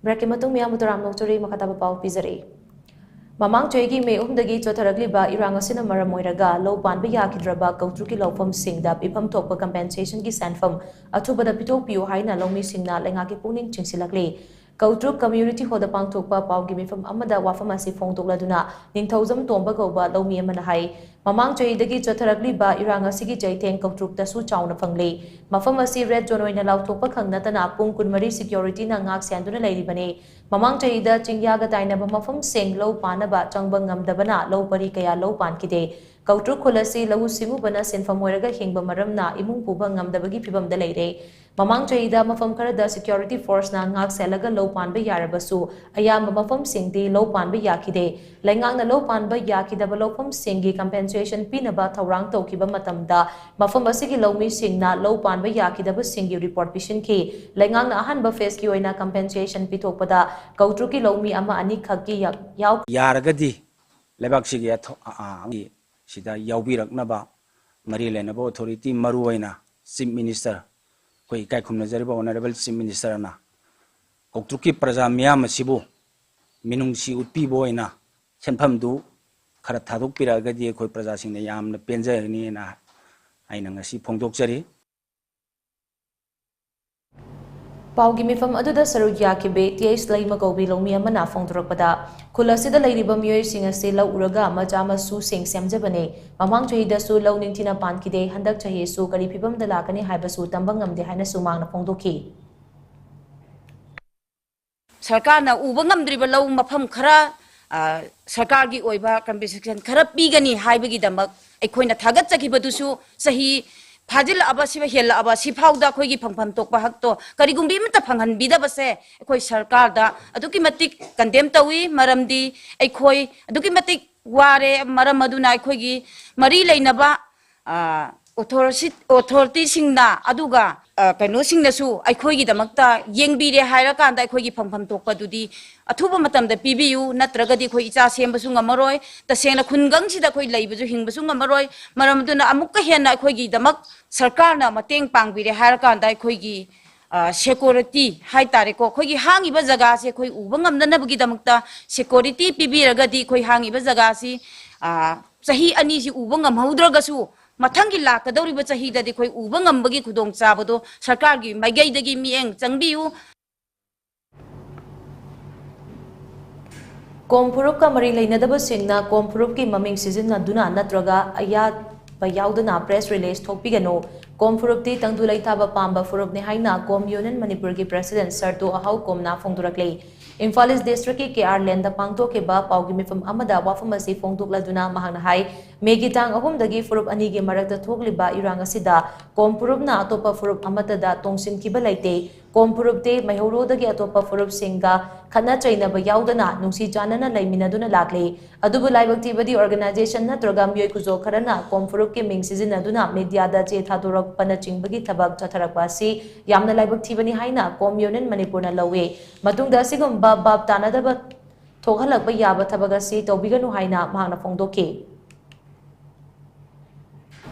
Break matung miya muturam nokchori makataba pau pizari Mamang choigi me umdagi chotharagli ba irang asina maramoiraga low panba yakidraba kautruki lawfam singda ipam thokpa compensation gi sanfam athubada pitok piu haina longmi singna lengaki puning chingsilakli Kautruk community hoda pangthokpa paugi mifam amada wafam asi phongtokladuna ningthauzam tomba gauba lawmi amana hai mamang choidagi chotharagli ba irang asigi jaitheng kautruk tasu chauna phangli mafam asi red zone oina lawthokpa khangnatana pung kunmari security na ngak sanduna leiribane mamang choida chingyaga tainaba mafam sing low panaba changbang ngamdabana low pari kaya low pankide Kautruk khulasi lahu singu bana sinfam oiraga hingba maramna imung puba ngamdabagi phibamda leire. Mamang chahida mafam kharada security force na ngak selaga low panba yarabasu ayamba mafam singdi low panba yakide. Lengang na low panba yakidaba lofam singi compensation pinaba thaurang tawkiba matamda mafam asigi lawmi singna low panba yakidaba singi report pishin ki. Lengang na ahanba face ki oina compensation pitokpada Kautruki lawmi ama ani khaki yaw yaragadi lebak sigi sida yawbiraknaba mari lenaba authority maruwaina chief minister koi kai khumna jariba honorable chief minister na Kautruki praja miyam sibu minungsi utpi boina senpham du khara thaduk piragadi koi praja singna yamna penjani na aina ngasi phongdokjari Paugi mifam aduda saru yakibe TH Laima Gobi Lomi Amana Fongdropada Kulasida Ladybum Yoy Sing a Sela Uraga Majama Su Sing Samjabane Mamang Chahida Su Low Nintina Pankide Handak Chahi Su Karipibam the Lakani Hybasu Tambangam de Hana Sumang Fongdoki Sarkana Ubangam Dribalo Mapam Kara Sarkagi Oiba Compensation Karapigani Hybagi Damak Equina Tagataki Badusu Sahi Fajil abasiba hela abasi phauda khoi gi phangpham tokpa hakto karigumbi mata phanghan bida base khoi sarkar da aduki matik condemn tawi maramdi ai khoi aduki matik ware maram aduna khoi gi mari leinaba authority singna aduga kaino singna su ai khoi gi damakta yengbire haira kan da khoi gi phangpham tokpa dudi athuba matam da PBU natraga di khoi icha semba su ngamaroi ta sengna khungang sida khoi leibu ju hingba su ngamaroi maram duna amukka hena khoi gi damak sarkar na mateng pangbire haira kan da khoi gi security hai tare ko khoi gi hangi ba jaga se khoi uba ngamna na bugi damakta security PBiraga di khoi hangi ba jaga si sahi ani si uba ngam haudraga su mathangi lakadori ba chahi da di khoi uba ngambagi khudong chabado sarkar gi maigai dagi mieng changbiu Kompurup ka mari leinadaba singna kompurup ki maming sizin duna natraga ayat bayaudana press release thokpigano kompurup ti tangdu laitaba pamba furup ne haina kom union Manipur ki president Sarto Ahau komna fongdurakle Imphal East District ki KR Lenda pangto ke ba paugi mifam amada wafam asi fongdukladuna mahangna hai megitang ahum dagi furup ani ge marakta thokliba irang asida kompurup na atopa furup amata da tongsin kiba laite kompurup te maihoro dagi atopa furup singa khana chaina ba yaudana nungsi janana laiminaduna lakle adubu laibakti badi organization na troga myoi kuzo kharana kompurup ke ming sizinaduna media da che thadorak pana chingbagi thabak chatharakwa si yamna laibakti bani haina kom union Manipur na lawe matungda sigum bab tanadaba thokhalakba yaba thabaga si tobiganu haina mahangna fongdoke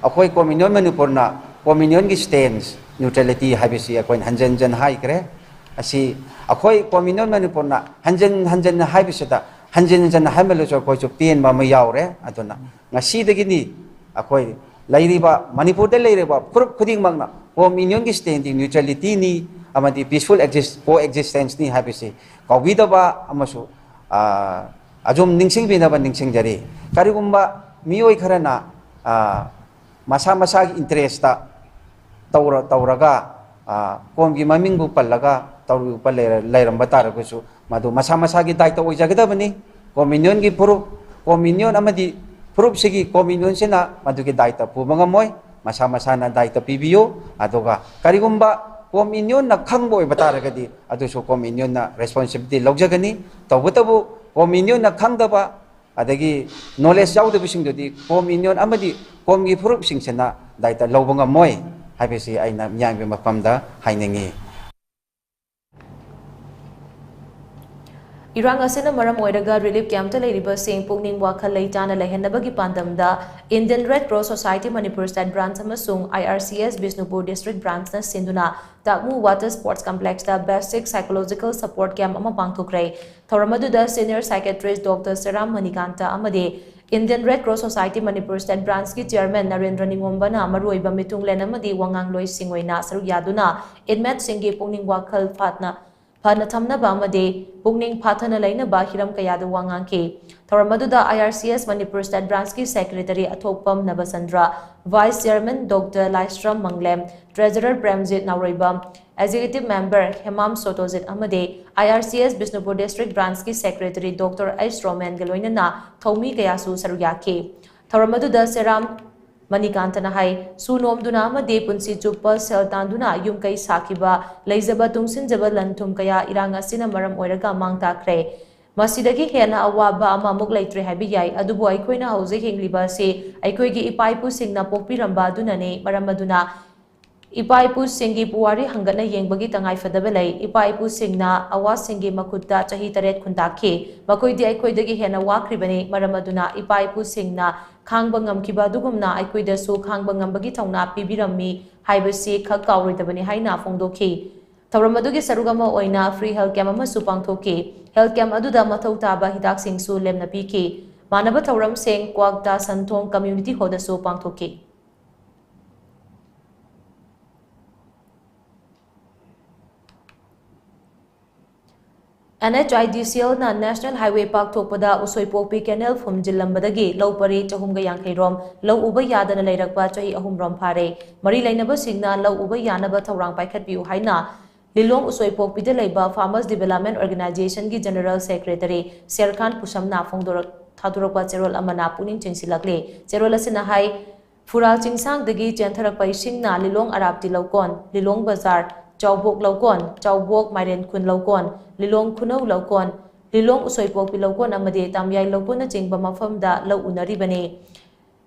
Akoi Communion Manipur na Communion gi stance neutrality habisi akoi hanjan jan hai kre asi akoi Communion Manipur na hanjan habisi da hanjan jan hamelo cho koi chu pen ma ma yaw re aduna ngasi dagi ni akoi lairiba Manipur de lairiba khurup khuding magna Communion gi standing neutrality ni amadi peaceful coexistence ni habisi kawidaba amasu ajum ningsing binaba ningsing jari karigumba mioi kharana masa interest ta tauraga komgi mamingbu pallaga tauru palle lairamba taragusu madu masa gi daita oijagadabani communion gi communion amadi purup sigi communion sena madu gi daita pubangamoi masa na daita PBU adoga karigumba communion na khangbo ibataragadi adusu communion na responsibility logjagani tawbutabu communion na khangdaba adagi knowledge yaudabisingdodi communion amadi komgi purup singsena daita lobanga moi habisi aina myangbe mapamda hainingi Irang asina maram oiraga relief camp ta leiriba sing pungning wakhal leitana lehenabagi pandamda Indian Red Cross Society Manipur State Branch amasung IRCS Bisnupur District Branch na sinduna Takmu Water Sports Complex ta basic psychological support camp ama pangthokre thoramaduda senior psychiatrist Dr. Saram Manikanta amade Indian Red Cross Society Manipur State Branch ki chairman Narendra Ningombana maruiba mitung lenamadi wangang loi singoina saru yaduna inmate singi pungning wakhal Phana thamna ba amade pungning phathana laina ba hiram kayada wangang ke thoramaduda IRCS Manipur State Branch ki secretary Athopam Nabasandra vice chairman Dr. Laistram Manglem treasurer Premjit Nauroiba executive member Hemam Sotozit amade IRCS Bisnupur District Branch ki secretary Dr. H. Roman Galoinana thomi kayasu saruyake Thauram aduda Seram Manikantana hai sunomduna amade punsi chupa seltanduna yumkai sakiba leizaba tungsinjaba lanthum kaya irang asina maram oiraga mangtakre masidagi hena awaba amamuk leitre habi yai adubu aikoina hauze hingliba se aikoigi ipaipu singna pokpiramba dunane maramaduna Ipaipu Singi Puari Hangana Yengbagi Tangai Fadabelay, Ipaipu Singna, Awa Singi Makuta, Chahitaret Kundaki, Makoidi Aikoidagi Hena Wakribane, Maramaduna, Ipaipu Singna, Kangbangam Kibadugumna, Aikoida Su Kangbangam Bagitona, Pibirami, Haibasi, Kakauridabani Haina Fondoki. Tauramadugi Sarugama Oina, Free Health Camama Supangtoki, Health Cam Aduda Matauta Hidak Sing Su Lemna Piki, Manaba Tauram Sing, Kwagda Santong Community Hoda Supangtoki. NHIDCL na National Highway Park Thokpada Usoipokpi Canal from Jilambadagi Low Pari Chahumga Yankairom Low Uba Yadana Lairakpa Chahi Ahumrom Pare Mari Lainaba Signa Low Uba Yanaba Taurang Paikat Piu Haina Lilong Usoipokpi de Labor Farmers Development Organization ki General Secretary Serkan Pusamna Fongdor Thadurakpa Cherol Amana Puning Chingsilakle Cherol Asina Hai Fural Chingsang Dagi Chantarak Paisingna Lilong Arabti Laukon Lilong Bazar Chaubok Laukon, Chaubok Mairen Kun Laukon, Lilong Kuno Laukon, Lilong Usoipok Pilokon Amade Tamyai Laukon na Jingba Mafamda Lau Unaribane.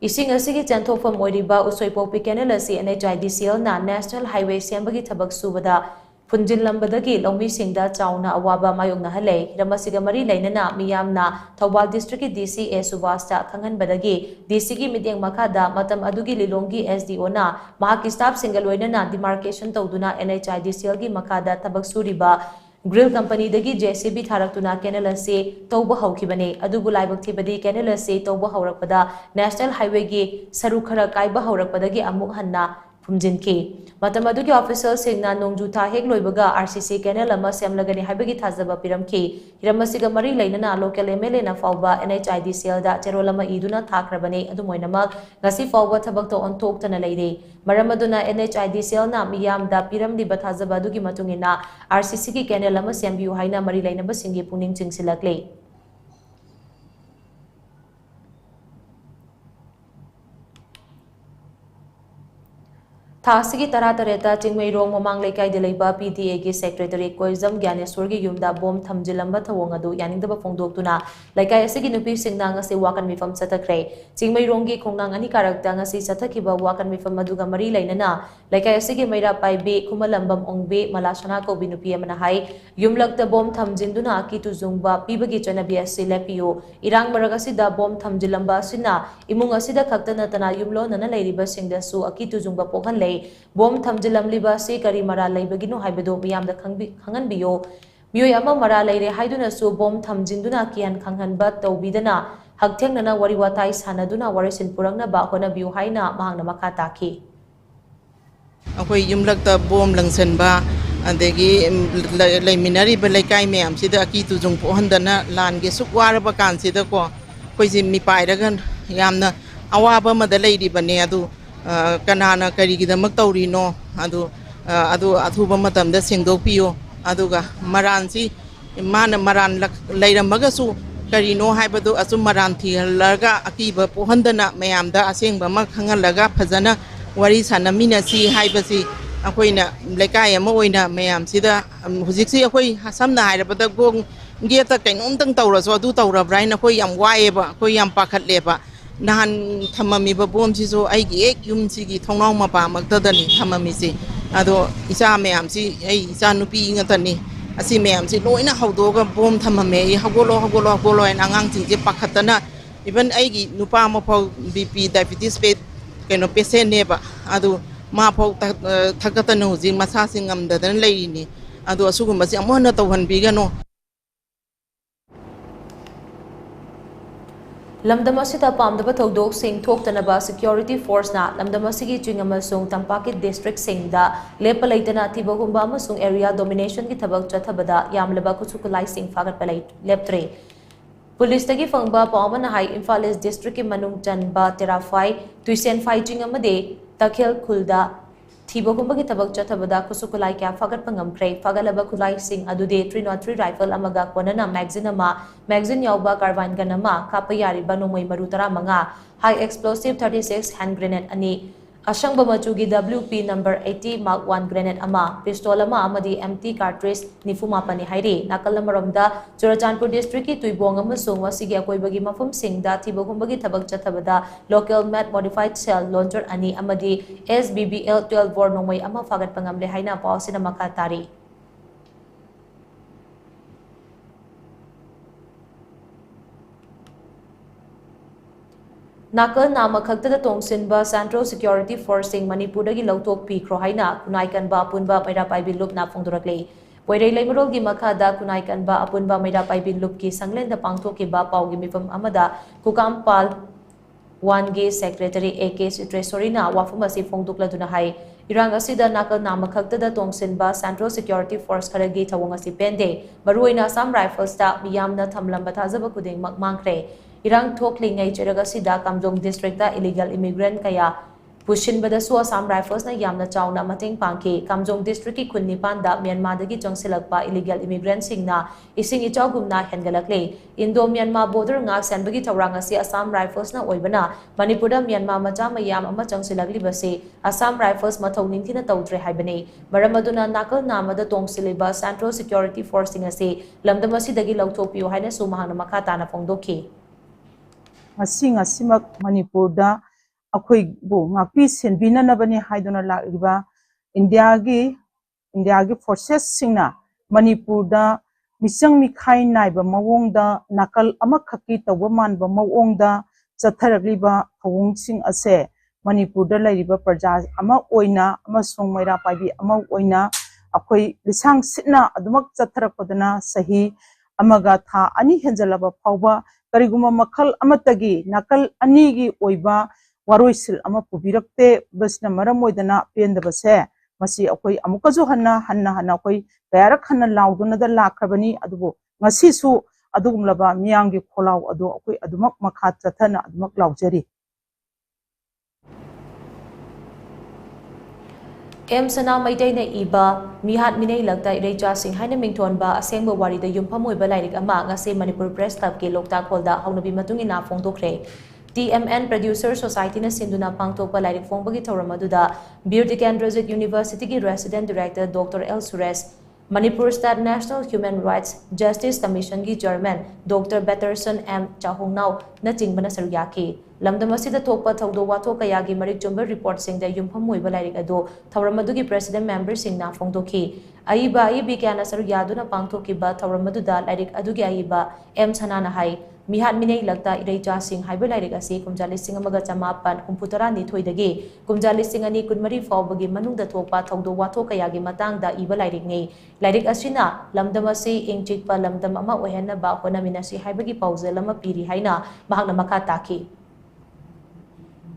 Ising asigi Chantok from Moiriba Usoipok Picanelasi NHIDCL na National Highway Sembagi Tabak Subada, Punjin Lambadagi, Lomi Singda Chauna Awaba Mayog na Hale, Ramasiga Mari Lainana, Miyamna, Tawal District DCA Subasta, Kangan Badagi, DCG Midyang Makada, Matam Adugi Lilongi SDO na, Mahaki Staff Single na Demarcation Tauduna NHIDCL gi Makada Tabak Suriba, Grill Company dagi JCB Tharakuna Kenelase, Tauba Haukibane, Adubu Laibak Tibadi Kenelase, Tauba Haurakpada, National Highway gi Sarukara Kaiba Haurakpadagi Amukhanna, Pumjinki. Matamadugi officials Singna Nongjuta Hek Loibaga RCC Canal Ama Semlagani Habagi Tazaba Piramki, Hiramasiga Mari Lainana local MLA na Fauba NHIDCL da Cherolama Iduna Thakrabane Adumoinamak, Gasi Fauba Tabakto on Toktana Lady, Maramaduna NHIDCL na Miyam da Piram di Batazaba Dugi Matungina, RCC ki Canal Ama Sembiu Haina Mari Lainaba Singi Puning Chingsilakle. Thasigi Taratareta Chingmei Rong Mamang Lekai Deleba PTA ki Secretary Koizam Gyaneswar gi Yumda Bom Thamjilamba Thawongadu Yaningdaba Fongdoktuna Lekai asigi Nupi Singna ngasi Wakan Mifam Satakre Chingmei Rong gi Khongnang ani karakta ngasi Sathakiba Wakan Mifam aduga mari lainana Lekai asigi Maira Paibe Kumalambam Ongbe Malashana Kobi Nupi amana hai Yumlakta Bom Thamjinduna ki Tuzungba Pibagi Chanabi asi Lepio Irang Maragasida Bom Thamjilamba Sina Imung asida Kaktana Tana Yumlo Nana Leiriba Singda Su Aki Tuzungba Pokhan Lei Bom Thamjilam Liba se Kari Mara Laibagino Haibedo Miyam the Kangan Bio Muyama Mara Laire Haiduna Su Bom Thamjinduna Kian Kangan Bat Tobidana Hakteng Nana Wariwatai Sanaduna Warisin Purangna Bakona Bio Haina Mahang Namakataki. Ako yumlakta bom langsan ba adegi laiminari ba laikai meyam sida aki tujung pohandana lange sukwara ba kan sida ko koisi mi pairagan yamna awaba madalai di bane adu kanana karigidamak tawrino adu athuba matamda sengdokpiyo aduga maransi mana maran lairamaga su karino haibadu asu maran thilaga akiba pohandana mayamda asengba ma khangalaga phajana wari sanamina si haibasi akoina lekai ama oina mayam sida hujiksi akoi samna hairabada gong geta kainomtang tawraso adu tawrabraina koi yam waeba koi yam pakhatleba nahan thamami ba bom si so ai gi ek yum si gi thongnau mapa magdadani thamami si ado isa mayam si ai isa nupi ngatani asi mayam si loina hawdoga bom thamame hagolo angang ti je pakhatana even ai gi nupa ma phau bp diabetes keno patient neba adu ma phau thakatana huji masa singam dadan leini adu asugum basi amona tawhan bigano Lamdamasita Pamdaba Togdok Sing Toktanaba Security Force na Lamdamasigi Chingamasung Tampaki District Singda Lepalaitana Tibagumba Masung Area Domination ki Tabak Chatabada Yamlaba Kusukulai Sing Fagat Palai Leptre Police Tagi Fangba Pamana High Imphalis District ki Manung Janba Terafai Tuisen Fai Chingamade Takhel Kulda Thibogumba tabak chatabada kusukulai kya fagat pangam kre fagalaba kulai sing adude 303 rifle amaga kwanana magazine yauba carbine ganama kapayari banomoi marutara manga high explosive 36 hand grenade ani Ashang Bamachugi WP number 80 Mark 1 grenade ama, pistol ama amadi empty cartridge nifuma pani hairi, nakal namaromda Churachandpur district ki tuibong amasung wasigi akoy bagi mafum singda tibogumbagi tabag chatabada local mat modified cell launcher ani amadi SBBL 12 bor nomay ama fagat pangamle haina pausi na makatari. Nakal nama khakta tongsinba Central Security Forcing Manipur gi lautok pi krohaina kunai kanba apunba maira paibi lup na phongdorakle poirei leimarol gi makhada kunai kanba apunba maira paibi lup ki sanglenda pangthoki ba pau gi mifam amada kukam pal 1 gi secretary AK Sitresorina wafumasi phongdukladuna hai irang asida nakal nama khakta tongsinba Central Security Force kharagi thawangasi pende maruina Assam Rifles ta miyamna thamlamba thajaba kudeng mangkre Irang Thoklingai Cheragasida Kamjong District illegal immigrant kaya Pushin Badasu Assam Rifles na yamna chauna mating pangki Kamjong District ki Kunnipan da Myanmar dagi changsilakpa illegal immigrant singna ising ichawgumna hengalakle Indo Myanmar border ngak senbagi tawrangasi Assam Rifles na oibana Manipurda Myanmar macha mayam ama changsilakli base Assam Rifles mathau ningthina tawdre haibani maramaduna nakal namada tongsiliba Central Security Forcing ase lamdamasi dagi lauthokpiu haina sumahana makata na phongdokhi Simak Manipurda akhoi bu ngapi senbina nabani haidona lagiba India gi forces singna Manipurda misang mikhai naiba mawongda nakal amakhaki tawba manba mawongda chatharagliba phawung sing ase Manipurda laiba praja ama oina amasung maira paibi ama oina akhoi lisang sitna adumak chatharakpadana sahi amaga tha ani henjalaba phawba kariguma makhal amatagi nakal anigi oiba waroisil ama pubirakte basna maram oidana pendabase masi akoi amukajo hanna akoi kayarak hanna lauduna da lakrabani adubo ngasi su adugumlaba miyangi kholaw adu akoi adumak makhat chathana adumak laujari Sana Maitay na iba, mihat minay lagta ireja sing haina mington ba aseng wari da yumpamoy balairik ama ngasi Manipur Press Club ke lokta kolda haunabi matungin na phongdokre. TMN Producer Society na sinduna pangtok balairik phongbagi tawramaduda Bir Dikandrazit University ki Resident Director Dr. L. Suresh Manipur State National Human Rights Justice Commission ki Chairman Dr. Betterson M. Chahongnau na tingbana saryaki. Lamdamasida thokpa thawdo wato kayagi marik chumba report singda yumphamoy balairik ado thawramadugi president member singna phongdokhi aiba ibi kana saryaduna pangthoki ba thawramaduda lairik adugi aiba M Sanana hai mihat minei lagta ireja sing haiba lairik ase kumjali sing amaga chamapan humputara ni thoidagi kumjali sing ani kunmari fawbagi manungda thokpa thawdo wato kayagi matangda iba lairik nei lairik asina lamdamasi ingchikpa lamdam ama ohenna ba honaminasi haibagi pauzal ama piri haina mahakna makha taki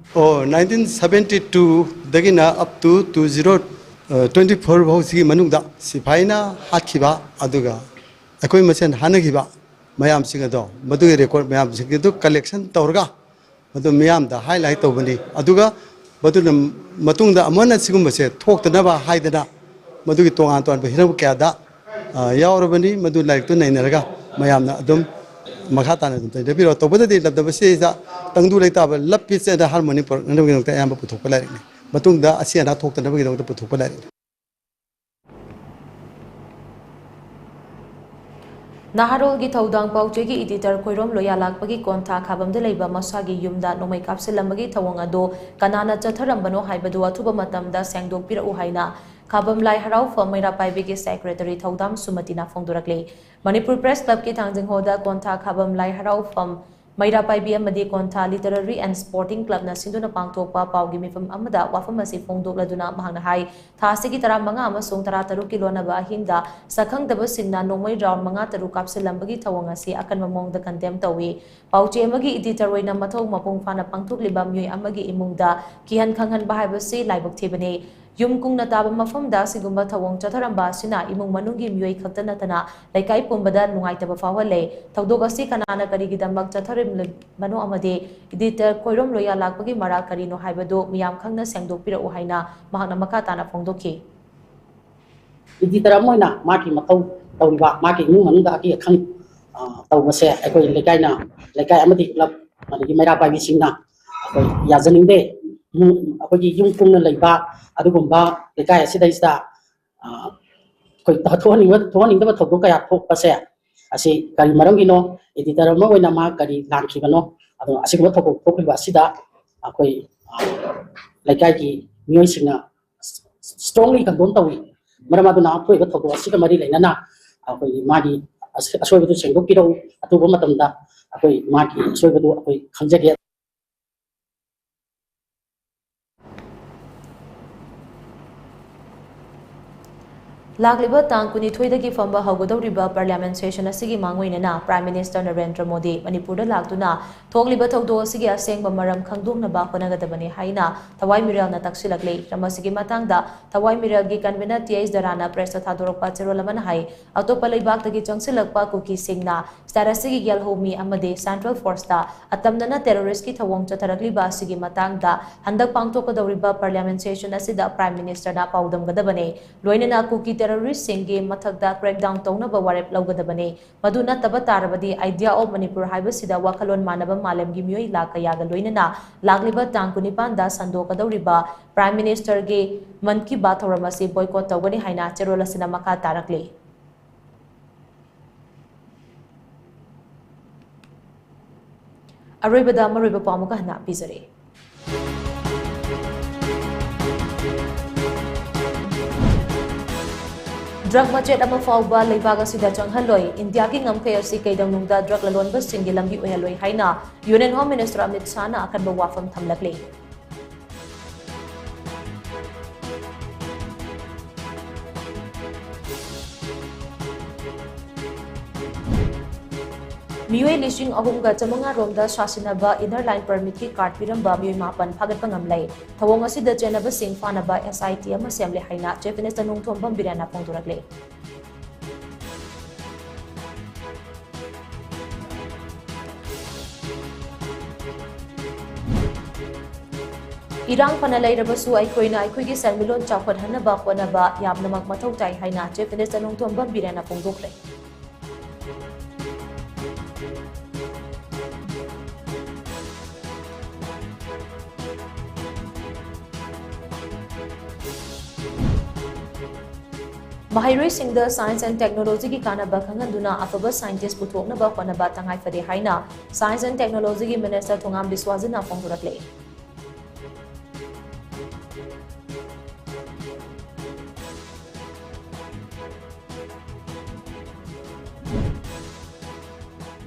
1972 dagina up to 2024 bausi manungda sipaina hatkiba aduga akoi masen hanagiba mayam singado madu record mayam singado collection tawrga madu mayam da highlight tawbani aduga madu matungda amana sigumbase thoktanaba haidana madu gi tongan ton hiram kyada yawrabani madu like to nainaraga mayamna adum makhatana dum te biro to bodadi labda se ja tangdu leita ba lappi se da harmony por nang ta yamba puthok pa lai ni matung da asiana thokta na bagi da puthok pa lai Naharol gi thaudang pauche gi editor koirom loya lakpagi kontha khabam de leiba masagi yumda nomai kapsilamagi thawang ado kanana chatharambano haibadu athuba matamda sengdok pira u haina Khabam Lai Harau for Maira Paibigi Secretary Thaudam Sumatina Phongdorakle Manipur Press Club ki Thangjing Hoda Kontha Khabam Lai Harau from Maira Paibi Amadi Kontha Literary and Sporting Club na Sinduna Pangtokpa Paugi Mifam Amada Wafamasi Phongdokladuna Mahangna Hai Thasigi Tara Manga amasung Tara Taru Kilona ba Hinda Sakhang Daba Singna Nomai Round Manga Taru Kapsilambagi Thawangasi Akan Mamong the Condemn Tawi Pauchi Amagi Editor Wayna Mathau Mapung Fana Pangtuk Libam Yui Amagi Imungda Kihan Kanghan Bahabasi Laibok Tibane Yum kung nataba mafamda sigumba thawong chatharamba sina imung manungi miyoi khakta natana laikai pumbada nungaitaba fawale thawdog asi kanana karigidamak chatharim mano amade editor koirom loya lakpagi mara karino haibado miyam khangna sengdokpira u haina mahakna makha tana phongdokhi editor amoina maki matau tawriba maki imung manungda aki khang taw mase akoi laikai amadi club mari maira pai singna akoi yajaninde akogi yung kung na laiba adugumba laikai asidaista koi thoning da thodu kaya thok pase asi kari marangino editor mo wena ma kari lankhibano ado asiguma thokliba asida akoi laikai ki miyoi singna strongly condone tawi maramaduna akoi thodu asiga mari lainana akoi magi asoi betu sengdok piro atuba matamda akoi magi asoi betu akoi khanjage Lagliba tang kuni thoidagi famba haugodoriba parliament session asigi mangoinana Prime Minister Narendra Modi Manipurda laktuna thogliba thawdo asigi asengba maram khangdongna ba khonagadabani haina thawai miral na taksilagle ramasigi matangda thawai miral gi convener TS Darana press thadorokpa cherolaman hai atopa leibak tagi changsilakpa kuki singna starasigi gelhomi amade Central Force ta atamnana terrorist ki thawong chatharakliba asigi matangda handak pangtokadoriba parliament session asida Prime Minister na paudam gadabane loinana kuki terrorist singe mathakda crackdown tongna ba warep laugadabane maduna taba tarabadi idea of Manipur haibasida wakalon manaba malem gi miyoi la kayaga loinana lagliba tangkuni panda sandokadoriba Prime Minister ge man ki bath horamasi boycott tawgani haina cherola sina makha tarakle aroibada maroiba pamuka hna bizare Drug macet ama fauba leibaga sida changhaloi India ki ngamkai asi kaidamnungda drug lalonba singi lambi ohaloi haina Union Home Minister Amit Shah na akan bawafam thamlakle Miyoi lishing ahumga chamanga romda shasinaba inner line permit ki card piramba miyoi mapan phagat pangamlai thawong asida chenaba sing fanaba SIT ama semle haina Japanese tanung thombam birana pongdurakle Irang panalai rabasu aikoina aikoigi sermilon chawkhat hanaba khonaba yamnamak mathau tai haina Japanese tanung thombam birana pongdokle Mahairoi Singh Science and Technology ki kana bakhangaduna afaba scientist puthokna ba khona ba tangai fade haina Science and Technology ki Minister Thongam Biswajina phongdurakle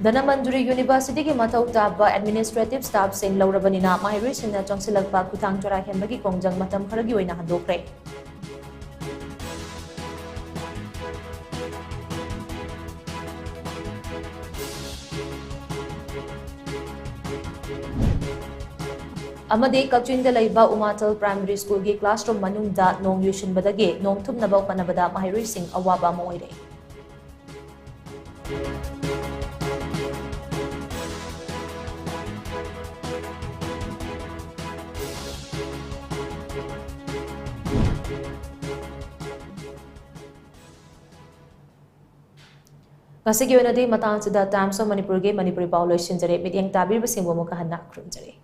Danamanjuri University ki mathau taba administrative staff sing laurabanina Mahairoi Singh na changsilakpa kuthang chora henbagi kongjang matam kharagi oina handokre Amade Kachinda Laiba Umatal Primary School gi classroom manungda nong yushin badage nong thumnaba panabada Mahairoi Singh awaba moire Ngasigi onadi matang sida Times of Manipur ge Manipuri Paulo Shinjare midyang tabir basingbo mo kahanna krumjare